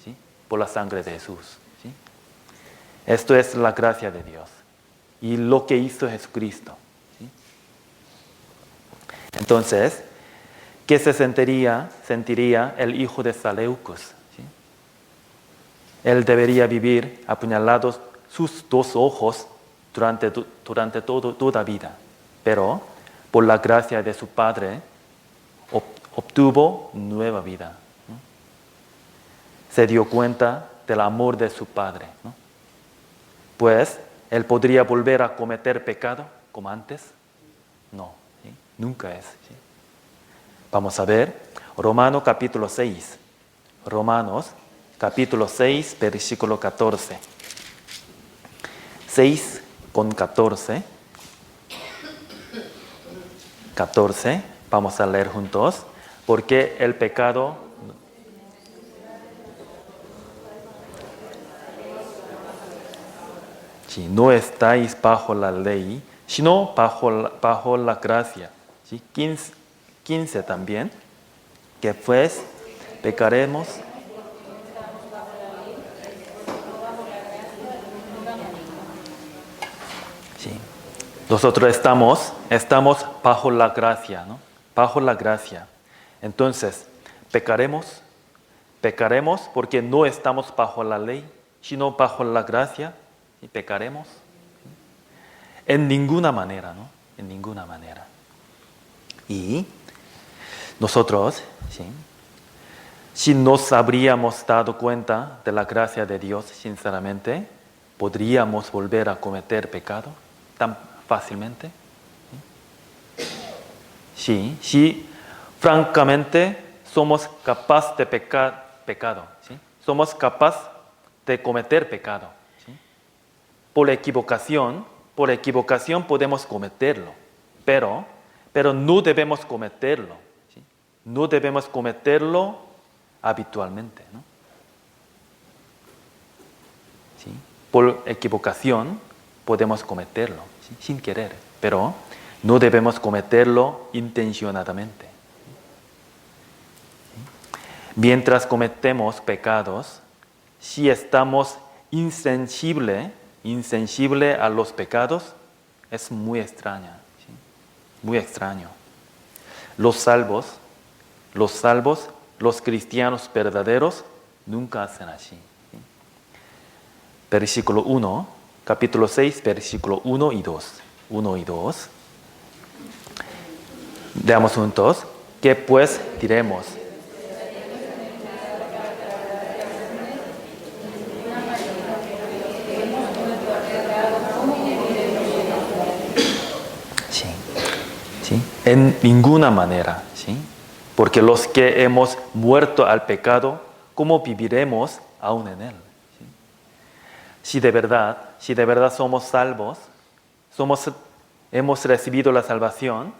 S1: ¿sí? Por la sangre de Jesús, ¿sí? Esto es la gracia de Dios y lo que hizo Jesucristo, ¿sí? Entonces, ¿qué se sentiría el hijo de Seleucus? ¿Sí? Él debería vivir apuñalados sus 2 ojos durante toda vida, pero por la gracia de su padre obtuvo nueva vida, ¿no? Se dio cuenta del amor de su padre, ¿no? Pues él podría volver a cometer pecado como antes. No, ¿sí? Nunca es, ¿sí? Vamos a ver Romanos capítulo 6. Romanos capítulo 6, versículo 14. 6 con 14. 14. Vamos a leer juntos. Porque el pecado... Sí, no estáis bajo la ley, sino bajo la gracia. ¿Sí? 15 también. Que pues pecaremos. Sí. Nosotros estamos bajo la gracia, ¿no? Bajo la gracia. Entonces, pecaremos porque no estamos bajo la ley, sino bajo la gracia, y pecaremos. En ninguna manera, ¿no? En ninguna manera. Y nosotros, ¿sí? Si nos habríamos dado cuenta de la gracia de Dios, sinceramente, ¿podríamos volver a cometer pecado tan fácilmente? Sí, sí, francamente somos capaces de pecado, ¿sí? Somos capaces de cometer pecado, ¿sí? Por equivocación podemos cometerlo, pero no debemos cometerlo, ¿sí? No debemos cometerlo habitualmente, ¿no? ¿Sí? Por equivocación podemos cometerlo, ¿sí? Sin querer, pero no debemos cometerlo intencionadamente. ¿Sí? Mientras cometemos pecados, si estamos insensible a los pecados, es muy extraño, ¿sí? Muy extraño. Los salvos, los cristianos verdaderos, nunca hacen así. ¿Sí? Versículo 1, capítulo 6, versículo 1 y 2. 1 y 2. Leamos juntos. ¿Qué pues diremos? Sí, sí, en ninguna manera, ¿sí? Porque los que hemos muerto al pecado, ¿cómo viviremos aún en él? ¿Sí? Si de verdad somos salvos, hemos recibido la salvación,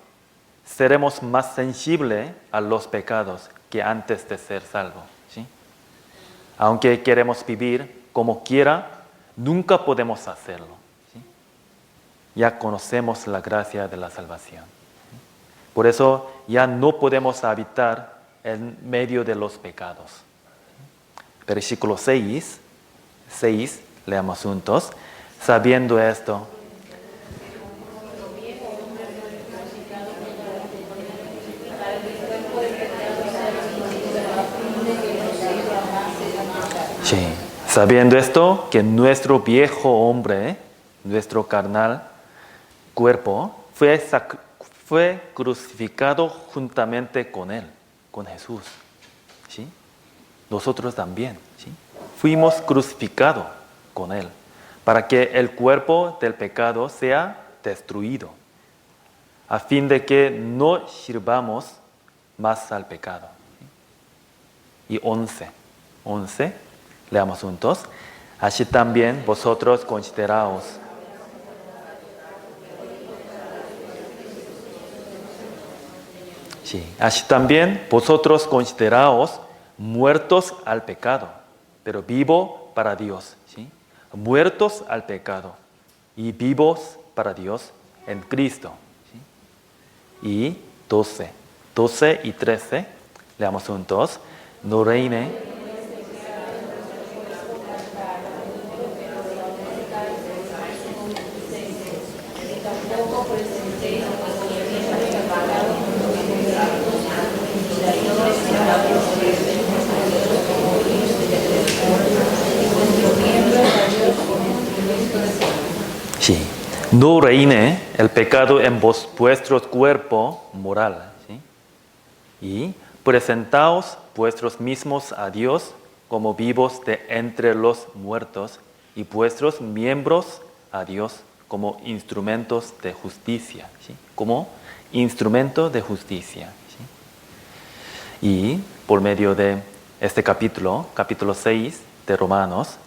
S1: seremos más sensibles a los pecados que antes de ser salvos, ¿sí? Aunque queremos vivir como quiera, nunca podemos hacerlo, ¿sí? Ya conocemos la gracia de la salvación. Por eso ya no podemos habitar en medio de los pecados. Versículo 6, leamos juntos. Sabiendo esto, sí, sabiendo esto, que nuestro viejo hombre, nuestro carnal cuerpo, fue crucificado juntamente con él, con Jesús. ¿Sí? Nosotros también, ¿sí? Fuimos crucificados con él, para que el cuerpo del pecado sea destruido, a fin de que no sirvamos más al pecado. ¿Sí? Y 11, leamos juntos. Así también vosotros consideraos. Sí, así también vosotros consideraos muertos al pecado, pero vivo para Dios. ¿Sí? Muertos al pecado y vivos para Dios en Cristo. ¿Sí? Y 12 y 13, leamos juntos. No reine. Sí, no reine el pecado en vuestro cuerpo moral, ¿sí? Y presentaos vuestros mismos a Dios como vivos de entre los muertos y vuestros miembros a Dios como instrumentos de justicia, ¿sí? Como instrumento de justicia, ¿sí? Y por medio de este capítulo 6 de Romanos,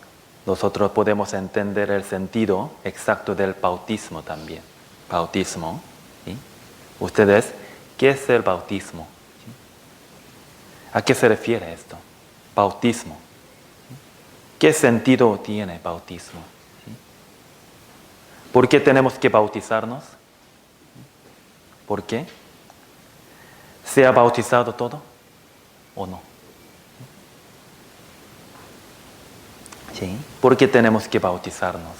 S1: nosotros podemos entender el sentido exacto del bautismo también. Bautismo, ¿sí? ustedes, ¿qué es el bautismo? ¿Sí? ¿A qué se refiere esto? Bautismo. ¿Qué sentido tiene bautismo? ¿Sí? ¿Por qué tenemos que bautizarnos? ¿Por qué? ¿Se ha bautizado todo o no? ¿Sí? ¿Por qué tenemos que bautizarnos?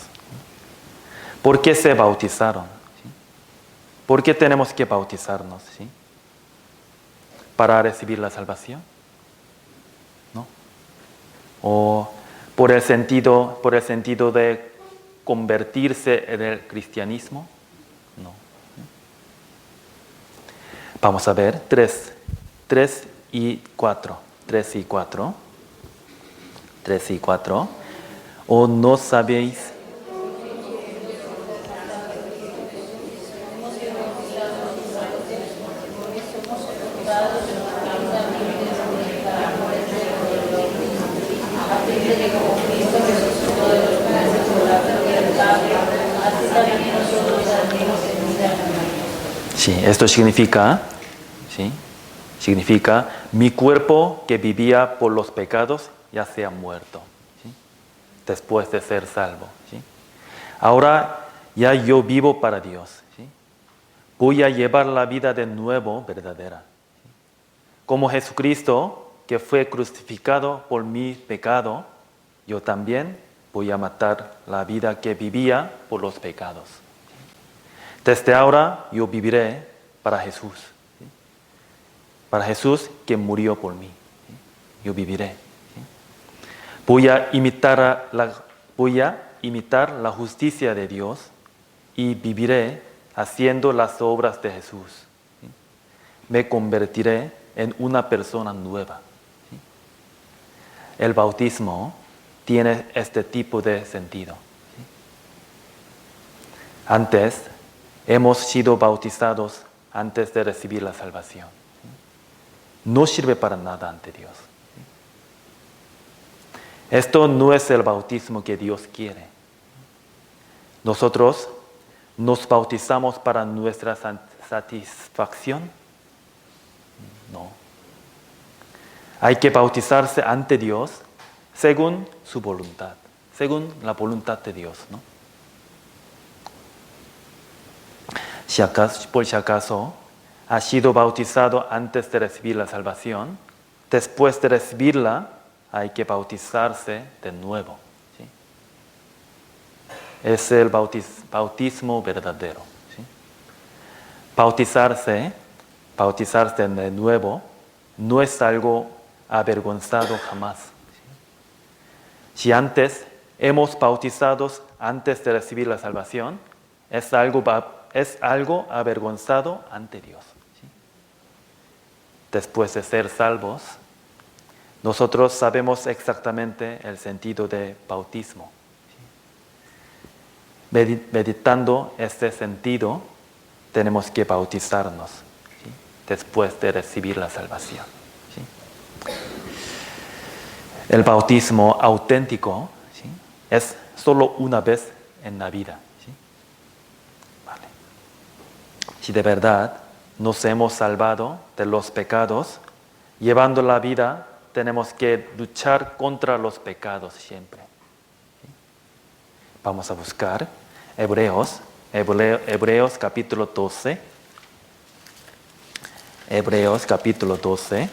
S1: ¿Por qué se bautizaron? ¿Sí? ¿Por qué tenemos que bautizarnos? ¿Sí? ¿Para recibir la salvación? ¿No? ¿O por el sentido de convertirse en el cristianismo? No. Vamos a ver 3 y 4. 3 y 4. 3 y 4. ¿O no sabéis? Sí, esto significa, ¿sí? Significa, mi cuerpo que vivía por los pecados ya se ha muerto, ¿sí? Después de ser salvo, ¿sí? Ahora ya yo vivo para Dios, ¿sí? Voy a llevar la vida de nuevo verdadera, ¿sí? Como Jesucristo, que fue crucificado por mi pecado, yo también voy a matar la vida que vivía por los pecados. Desde ahora yo viviré para Jesús. ¿Sí? Para Jesús que murió por mí. ¿Sí? Yo viviré. ¿Sí? Voy a imitar la justicia de Dios y viviré haciendo las obras de Jesús. ¿Sí? Me convertiré en una persona nueva. ¿Sí? El bautismo tiene este tipo de sentido. ¿Sí? Antes, hemos sido bautizados antes de recibir la salvación. No sirve para nada ante Dios. Esto no es el bautismo que Dios quiere. Nosotros nos bautizamos para nuestra satisfacción. No. Hay que bautizarse ante Dios según su voluntad, según la voluntad de Dios, ¿no? Por si acaso ha sido bautizado antes de recibir la salvación, después de recibirla hay que bautizarse de nuevo. ¿Sí? Es el bautismo verdadero. ¿Sí? Bautizarse de nuevo no es algo avergonzado jamás. ¿Sí? Si antes hemos bautizado antes de recibir la salvación, es algo avergonzado ante Dios. ¿Sí? Después de ser salvos, nosotros sabemos exactamente el sentido de bautismo. ¿Sí? Meditando este sentido, tenemos que bautizarnos, ¿sí? Después de recibir la salvación. ¿Sí? El bautismo auténtico, ¿sí? Es solo una vez en la vida. Si de verdad nos hemos salvado de los pecados, llevando la vida, tenemos que luchar contra los pecados siempre. ¿Sí? Vamos a buscar Hebreos capítulo 12. Hebreos capítulo 12.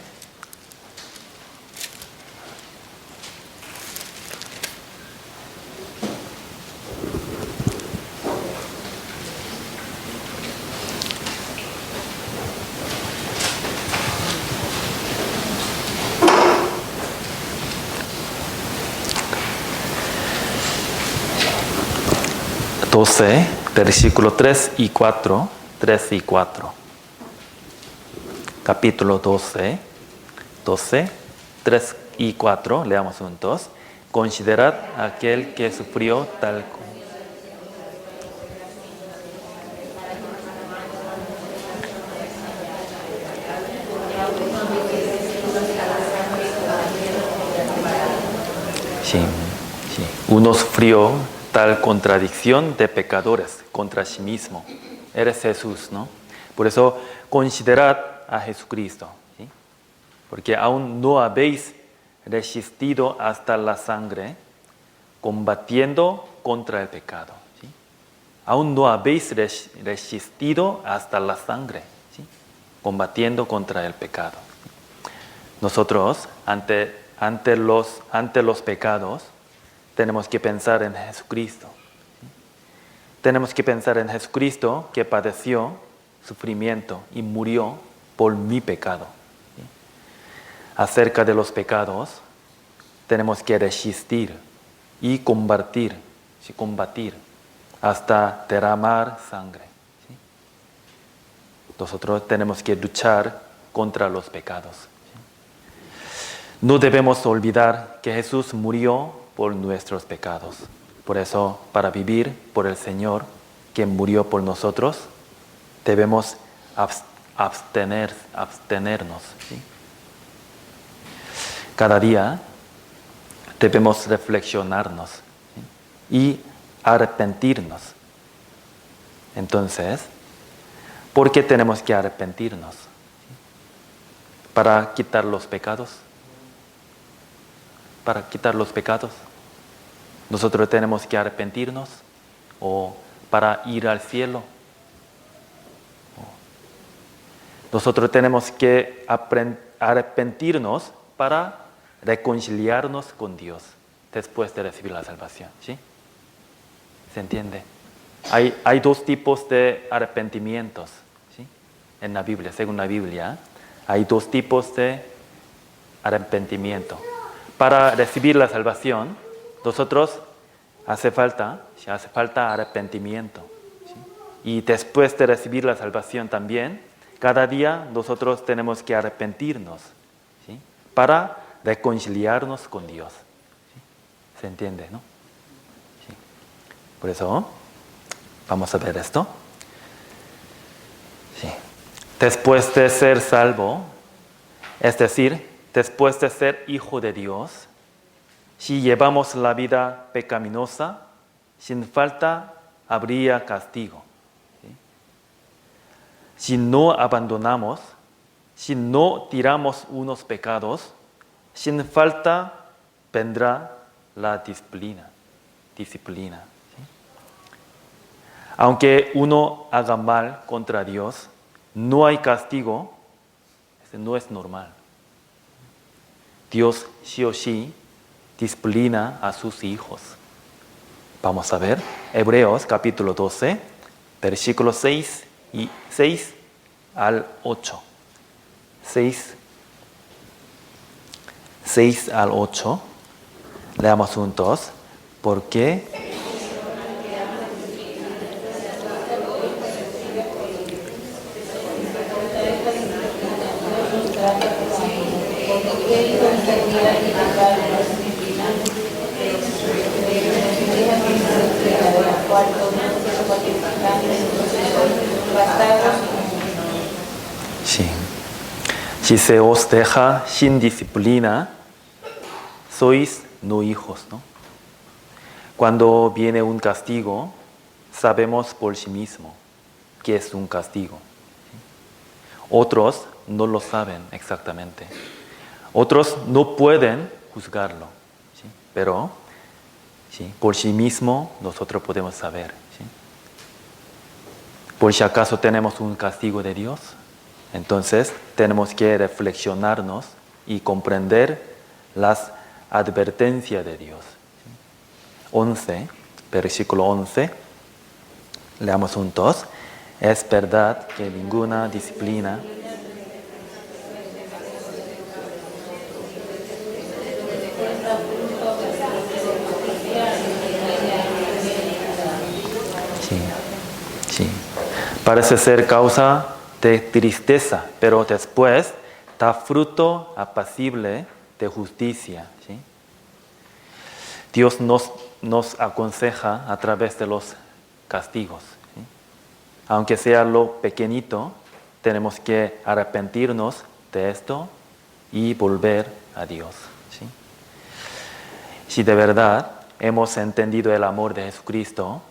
S1: Versículo 3 y 4. 3 y 4. Capítulo 12, 3 y 4. Leamos juntos. Considerad a aquel que sufrió tal como. Sí. Uno sufrió tal contradicción de pecadores contra sí mismo. Eres Jesús, ¿no? Por eso considerad a Jesucristo, ¿sí? Porque aún no habéis resistido hasta la sangre, combatiendo contra el pecado. ¿Sí? Aún no habéis resistido hasta la sangre, ¿sí? Combatiendo contra el pecado. Nosotros, ante los pecados, tenemos que pensar en Jesucristo. ¿Sí? Tenemos que pensar en Jesucristo que padeció sufrimiento y murió por mi pecado. ¿Sí? Acerca de los pecados, tenemos que resistir y combatir hasta derramar sangre. ¿Sí? Nosotros tenemos que luchar contra los pecados. ¿Sí? No debemos olvidar que Jesús murió por nuestros pecados. Por eso, para vivir por el Señor que murió por nosotros, debemos abstenernos. ¿Sí? Cada día debemos reflexionarnos, ¿sí? Y arrepentirnos. Entonces, ¿por qué tenemos que arrepentirnos? ¿Sí? ¿Para quitar los pecados? ¿Para quitar los pecados? ¿Nosotros tenemos que arrepentirnos? ¿O para ir al cielo? Nosotros tenemos que arrepentirnos para reconciliarnos con Dios después de recibir la salvación. ¿Sí? ¿Se entiende? Hay dos tipos de arrepentimientos, ¿sí? En la Biblia, según la Biblia, hay dos tipos de arrepentimiento. Para recibir la salvación, nosotros hace falta arrepentimiento. ¿Sí? Y después de recibir la salvación también, cada día nosotros tenemos que arrepentirnos, ¿sí? Para reconciliarnos con Dios. ¿Sí? ¿Se entiende, no? Sí. Por eso, vamos a ver esto. Sí. Después de ser salvo, es decir, después de ser hijo de Dios, si llevamos la vida pecaminosa, sin falta habría castigo. ¿Sí? Si no abandonamos, si no tiramos unos pecados, sin falta vendrá la disciplina. ¿Sí? Aunque uno haga mal contra Dios, no hay castigo, no es normal. Dios sí o sí disciplina a sus hijos. Vamos a ver Hebreos capítulo 12, versículos 6 al 8. 6 al 8. Leamos juntos. ¿Por qué? Sí. Si se os deja sin disciplina, sois no hijos, ¿no? Cuando viene un castigo, sabemos por sí mismo que es un castigo. Otros no lo saben exactamente. Otros no pueden juzgarlo, ¿sí? Pero ¿sí? Por sí mismo nosotros podemos saber. ¿Sí? Por si acaso tenemos un castigo de Dios, entonces tenemos que reflexionarnos y comprender las advertencias de Dios. ¿Sí? 11, versículo 11, leamos juntos. Es verdad que ninguna disciplina sí. Parece ser causa de tristeza, pero después da fruto apacible de justicia. ¿Sí? Dios nos aconseja a través de los castigos. ¿Sí? Aunque sea lo pequeñito, tenemos que arrepentirnos de esto y volver a Dios. ¿Sí? Si de verdad hemos entendido el amor de Jesucristo,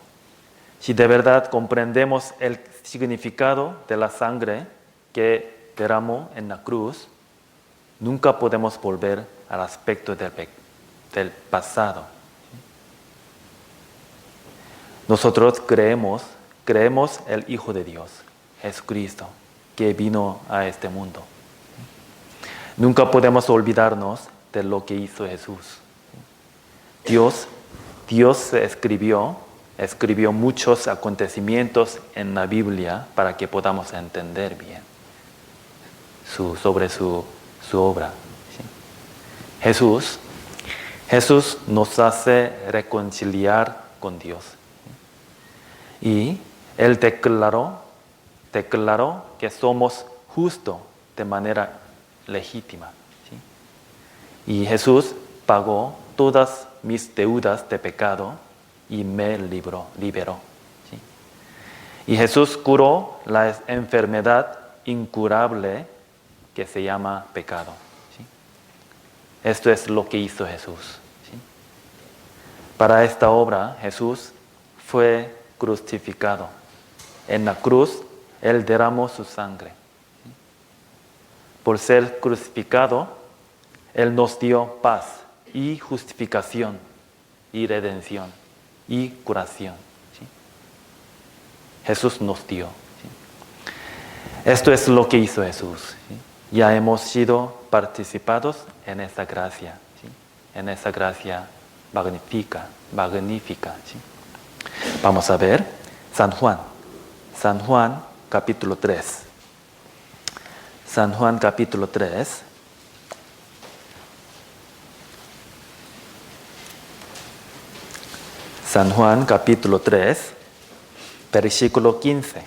S1: si de verdad comprendemos el significado de la sangre que derramó en la cruz, nunca podemos volver al aspecto del pasado. Nosotros creemos el Hijo de Dios, Jesucristo, que vino a este mundo. Nunca podemos olvidarnos de lo que hizo Jesús. Dios escribió muchos acontecimientos en la Biblia para que podamos entender bien sobre su obra. ¿Sí? Jesús nos hace reconciliar con Dios. Y Él declaró que somos justos de manera legítima. ¿Sí? Y Jesús pagó todas mis deudas de pecado y me liberó. ¿Sí? Y Jesús curó la enfermedad incurable que se llama pecado. ¿Sí? Esto es lo que hizo Jesús. ¿Sí? Para esta obra, Jesús fue crucificado. En la cruz, Él derramó su sangre. ¿Sí? Por ser crucificado, Él nos dio paz y justificación y redención y curación. ¿Sí? Jesús nos dio. ¿Sí? Esto es lo que hizo Jesús. ¿Sí? Ya hemos sido participados en esta gracia. ¿Sí? En esa gracia magnífica. ¿Sí? Vamos a ver San Juan capítulo 3. San Juan capítulo 3. San Juan capítulo 3, versículo 15.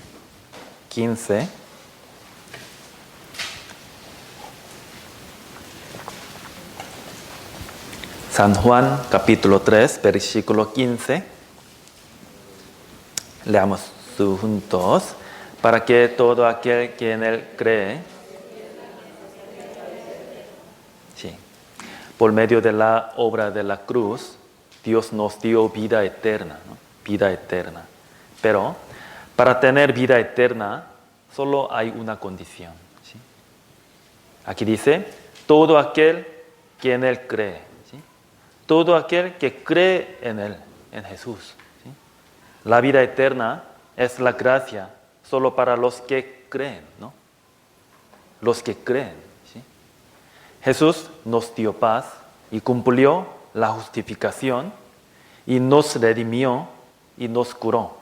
S1: San Juan capítulo 3, versículo 15. Leamos juntos. Para que todo aquel que en Él cree, sí, por medio de la obra de la cruz, Dios nos dio vida eterna, ¿no? Vida eterna. Pero para tener vida eterna, solo hay una condición. ¿Sí? Aquí dice, todo aquel que en Él cree. ¿Sí? Todo aquel que cree en Él, en Jesús. ¿Sí? La vida eterna es la gracia solo para los que creen, ¿no? Los que creen. ¿Sí? Jesús nos dio paz y cumplió la justificación y nos redimió y nos curó.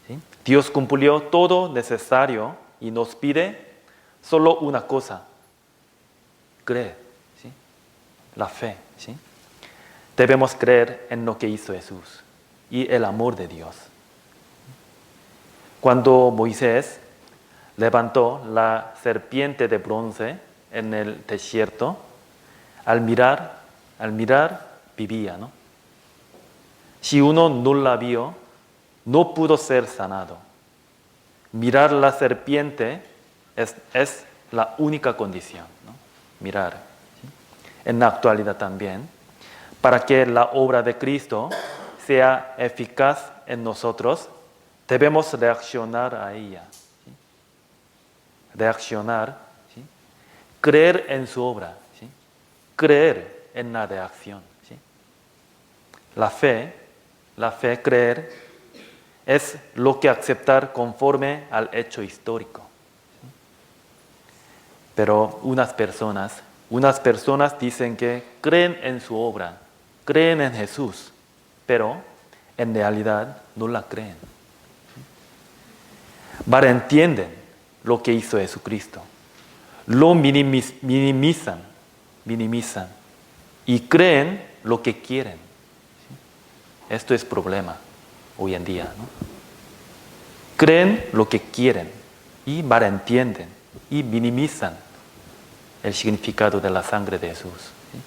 S1: ¿Sí? Dios cumplió todo necesario y nos pide solo una cosa: creer. ¿Sí? La fe. ¿Sí? Debemos creer en lo que hizo Jesús y el amor de Dios. Cuando Moisés levantó la serpiente de bronce en el desierto, al mirar vivía, ¿no? Si uno no la vio, no pudo ser sanado. Mirar la serpiente es la única condición, ¿no? Mirar. ¿Sí? En la actualidad también, para que la obra de Cristo sea eficaz en nosotros, debemos reaccionar a ella. ¿Sí? Reaccionar, ¿sí? Creer en su obra, ¿sí? Creer en la reacción. ¿Sí? La fe, creer, es lo que aceptar conforme al hecho histórico. ¿Sí? Pero unas personas dicen que creen en su obra, creen en Jesús, pero en realidad no la creen. Malentienden lo que hizo Jesucristo. Lo minimizan y creen lo que quieren. ¿Sí? Esto es problema hoy en día, ¿no? Creen lo que quieren y malentienden y minimizan el significado de la sangre de Jesús. ¿Sí?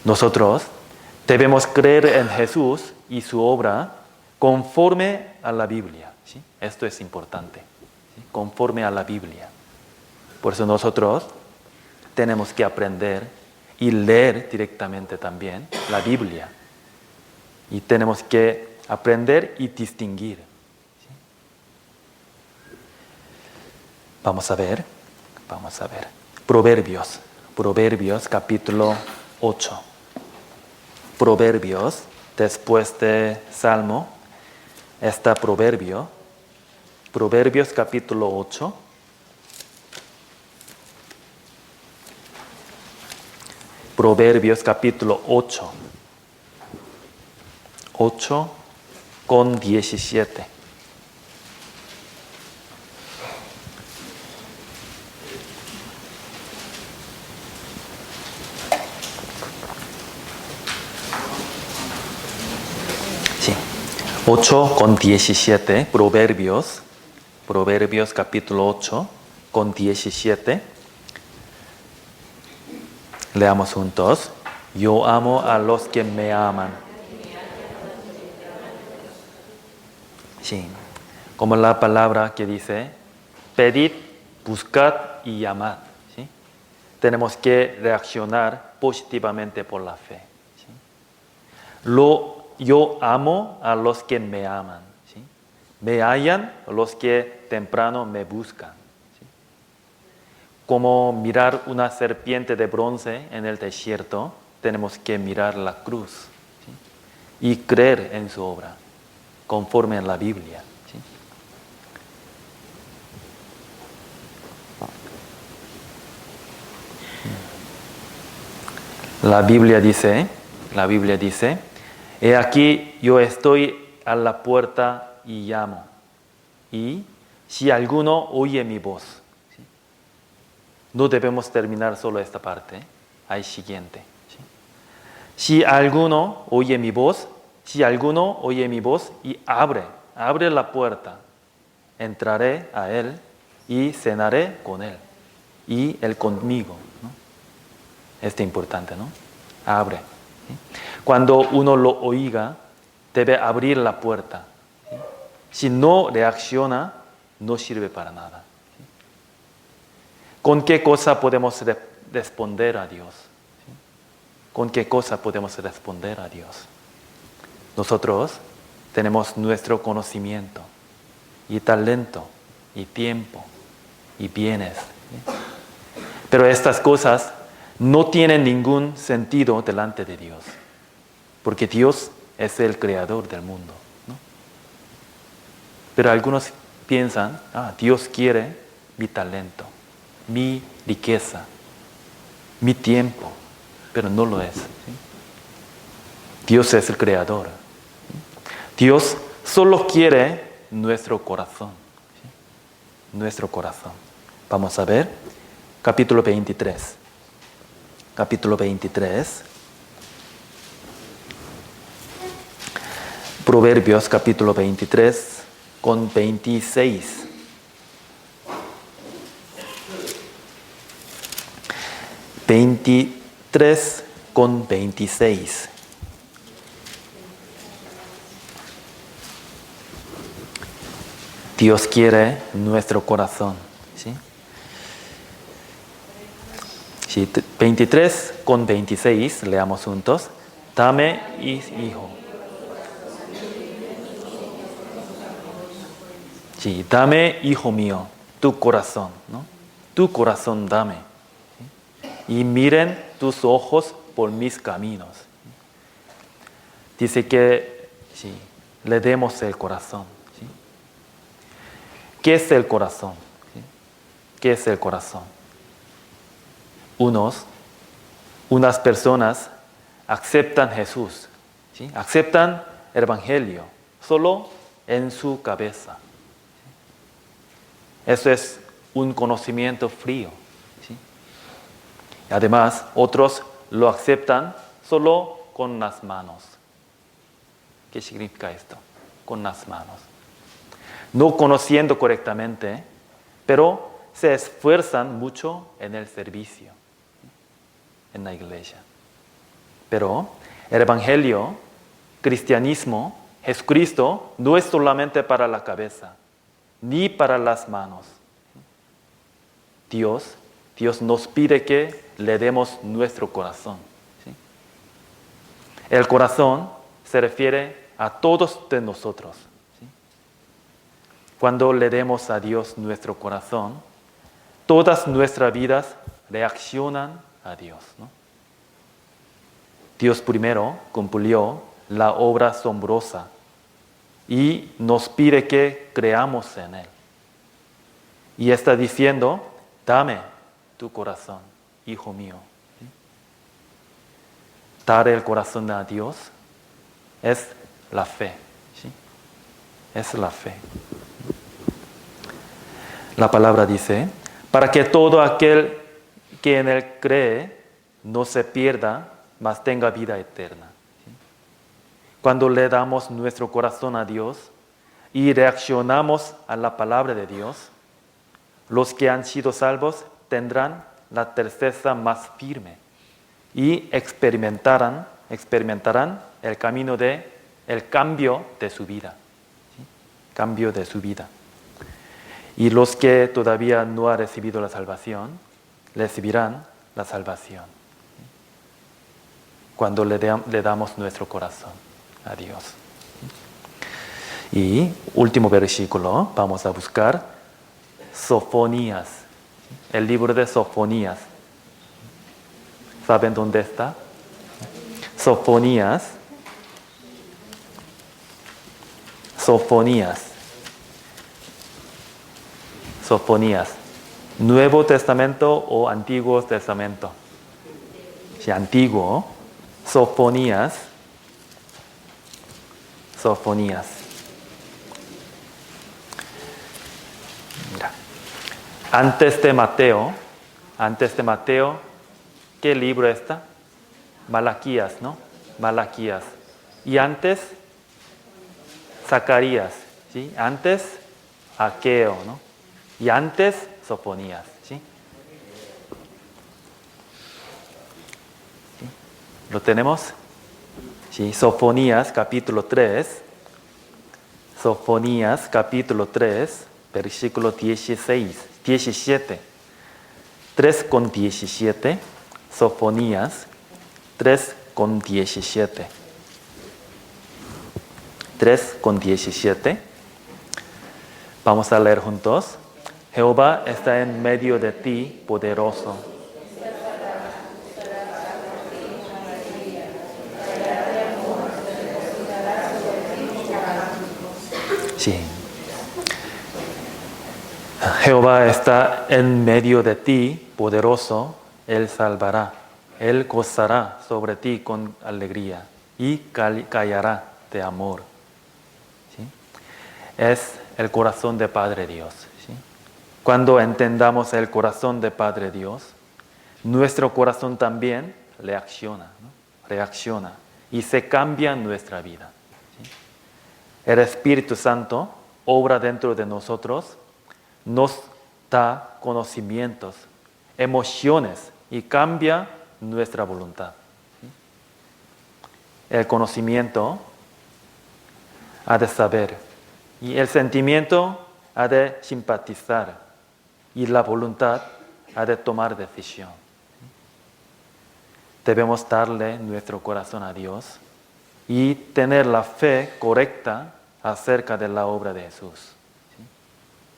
S1: Nosotros debemos creer en Jesús y su obra conforme a la Biblia. ¿Sí? Esto es importante, ¿sí? Conforme a la Biblia. Por eso nosotros tenemos que aprender y leer directamente también la Biblia. Y tenemos que aprender y distinguir. ¿Sí? Vamos a ver. Proverbios capítulo 8. Proverbios, después de Salmo, está Proverbios capítulo 8. Proverbios capítulo 8. 8 con 17. Sí. 8 con 17, Proverbios capítulo 8 con 17. Leamos juntos. Yo amo a los que me aman. Sí, como la palabra que dice, pedid, buscad y llamad. ¿Sí? Tenemos que reaccionar positivamente por la fe. ¿Sí? Yo amo a los que me aman. ¿Sí? Me hallan los que temprano me buscan. ¿Sí? Como mirar una serpiente de bronce en el desierto, tenemos que mirar la cruz, ¿sí? Y creer en su obra, conforme en la Biblia. ¿Sí? La Biblia dice, he aquí yo estoy a la puerta y llamo, y si alguno oye mi voz. ¿Sí? No debemos terminar solo esta parte, hay siguiente. ¿Sí? Si alguno oye mi voz y abre la puerta, entraré a él y cenaré con él y él conmigo. ¿No? Esto es importante, ¿no? Abre. ¿Sí? Cuando uno lo oiga, debe abrir la puerta. ¿Sí? Si no reacciona, no sirve para nada. ¿Sí? ¿Con qué cosa podemos responder a Dios? ¿Sí? ¿Con qué cosa podemos responder a Dios? Nosotros tenemos nuestro conocimiento y talento y tiempo y bienes. ¿Sí? Pero estas cosas no tienen ningún sentido delante de Dios, porque Dios es el creador del mundo, ¿no? Pero algunos piensan, Dios quiere mi talento, mi riqueza, mi tiempo, pero no lo es. ¿Sí? Dios es el creador. ¿Sí? Dios solo quiere nuestro corazón. ¿Sí? Nuestro corazón. Vamos a ver, capítulo 23. Capítulo 23. Proverbios capítulo 23 con 26. Con 26. Dios quiere nuestro corazón. ¿Sí? Sí, 23 con 26, leamos juntos. Dame, hijo. Sí, dame, hijo mío, tu corazón, ¿no? Tu corazón dame. ¿Sí? Y miren tus ojos por mis caminos. Dice que sí, le demos el corazón. ¿Sí? ¿Qué es el corazón? ¿Sí? ¿Qué es el corazón? Unas personas aceptan Jesús, ¿sí? Aceptan el Evangelio, solo en su cabeza. ¿Sí? Eso es un conocimiento frío. ¿Sí? Además, otros lo aceptan solo con las manos. ¿Qué significa esto? Con las manos. No conociendo correctamente, pero se esfuerzan mucho en el servicio, en la iglesia. Pero el Evangelio, cristianismo, Jesucristo, no es solamente para la cabeza, ni para las manos. Dios nos pide que le demos nuestro corazón. ¿Sí? El corazón se refiere a todos de nosotros. ¿Sí? Cuando le demos a Dios nuestro corazón, todas nuestras vidas reaccionan a Dios, ¿no? Dios primero cumplió la obra asombrosa y nos pide que creamos en Él. Y está diciendo, dame tu corazón, hijo mío. Dar el corazón a Dios es la fe. ¿Sí? Es la fe. La palabra dice, para que todo aquel que en Él cree no se pierda, mas tenga vida eterna. ¿Sí? Cuando le damos nuestro corazón a Dios y reaccionamos a la palabra de Dios, los que han sido salvos tendrán la certeza más firme y experimentarán el cambio de su vida. ¿Sí? Cambio de su vida. Y los que todavía no han recibido la salvación, recibirán la salvación. ¿Sí? Cuando le damos nuestro corazón a Dios. ¿Sí? Y último versículo, vamos a buscar Sofonías, el libro de Sofonías. ¿Saben dónde está? Sofonías. ¿Nuevo Testamento o Antiguo Testamento? Sí, Antiguo. Sofonías. Mira. Antes de Mateo, ¿qué libro está? Malaquías, ¿no? Malaquías. Y antes, Zacarías, ¿sí? Antes, Aqueo, ¿no? Y antes, Sofonías, ¿sí? ¿Sí? ¿Lo tenemos? Sí, Sofonías, capítulo 3. Sofonías, capítulo 3, versículo 17. 3:17. Sofonías 3:17. 3:17. Vamos a leer juntos. Jehová está en medio de ti, poderoso. Sí. Jehová está en medio de ti, poderoso, Él salvará. Él gozará sobre ti con alegría y callará de amor. ¿Sí? Es el corazón de Padre Dios. ¿Sí? Cuando entendamos el corazón de Padre Dios, nuestro corazón también reacciona, ¿no? Reacciona y se cambia nuestra vida. ¿Sí? El Espíritu Santo obra dentro de nosotros, nos da conocimientos, emociones y cambia nuestra voluntad. El conocimiento ha de saber y el sentimiento ha de simpatizar y la voluntad ha de tomar decisión. Debemos darle nuestro corazón a Dios y tener la fe correcta acerca de la obra de Jesús.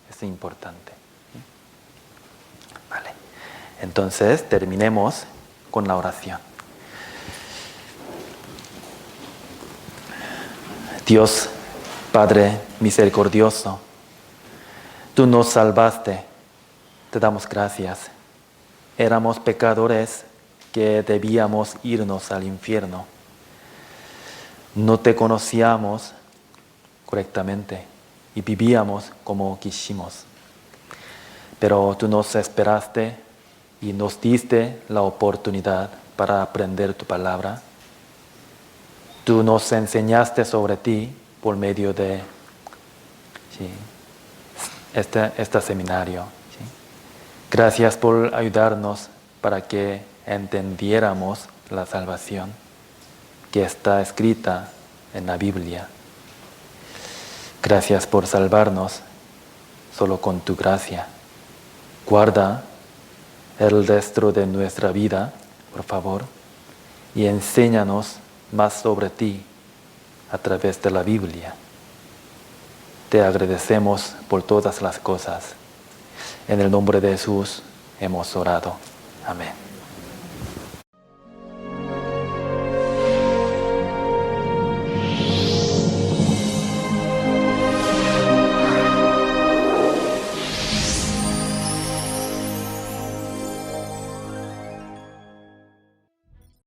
S1: Es importante. Vale. Entonces, terminemos con la oración. Dios, Padre misericordioso, tú nos salvaste, te damos gracias. Éramos pecadores que debíamos irnos al infierno. No te conocíamos correctamente y vivíamos como quisimos. Pero tú nos esperaste y nos diste la oportunidad para aprender tu palabra. Tú nos enseñaste sobre ti por medio de este seminario. ¿Sí? Gracias por ayudarnos para que entendiéramos la salvación que está escrita en la Biblia. Gracias por salvarnos solo con tu gracia. Guarda el resto de nuestra vida, por favor, y enséñanos más sobre ti a través de la Biblia. Te agradecemos por todas las cosas En el nombre de Jesús hemos orado. Amén.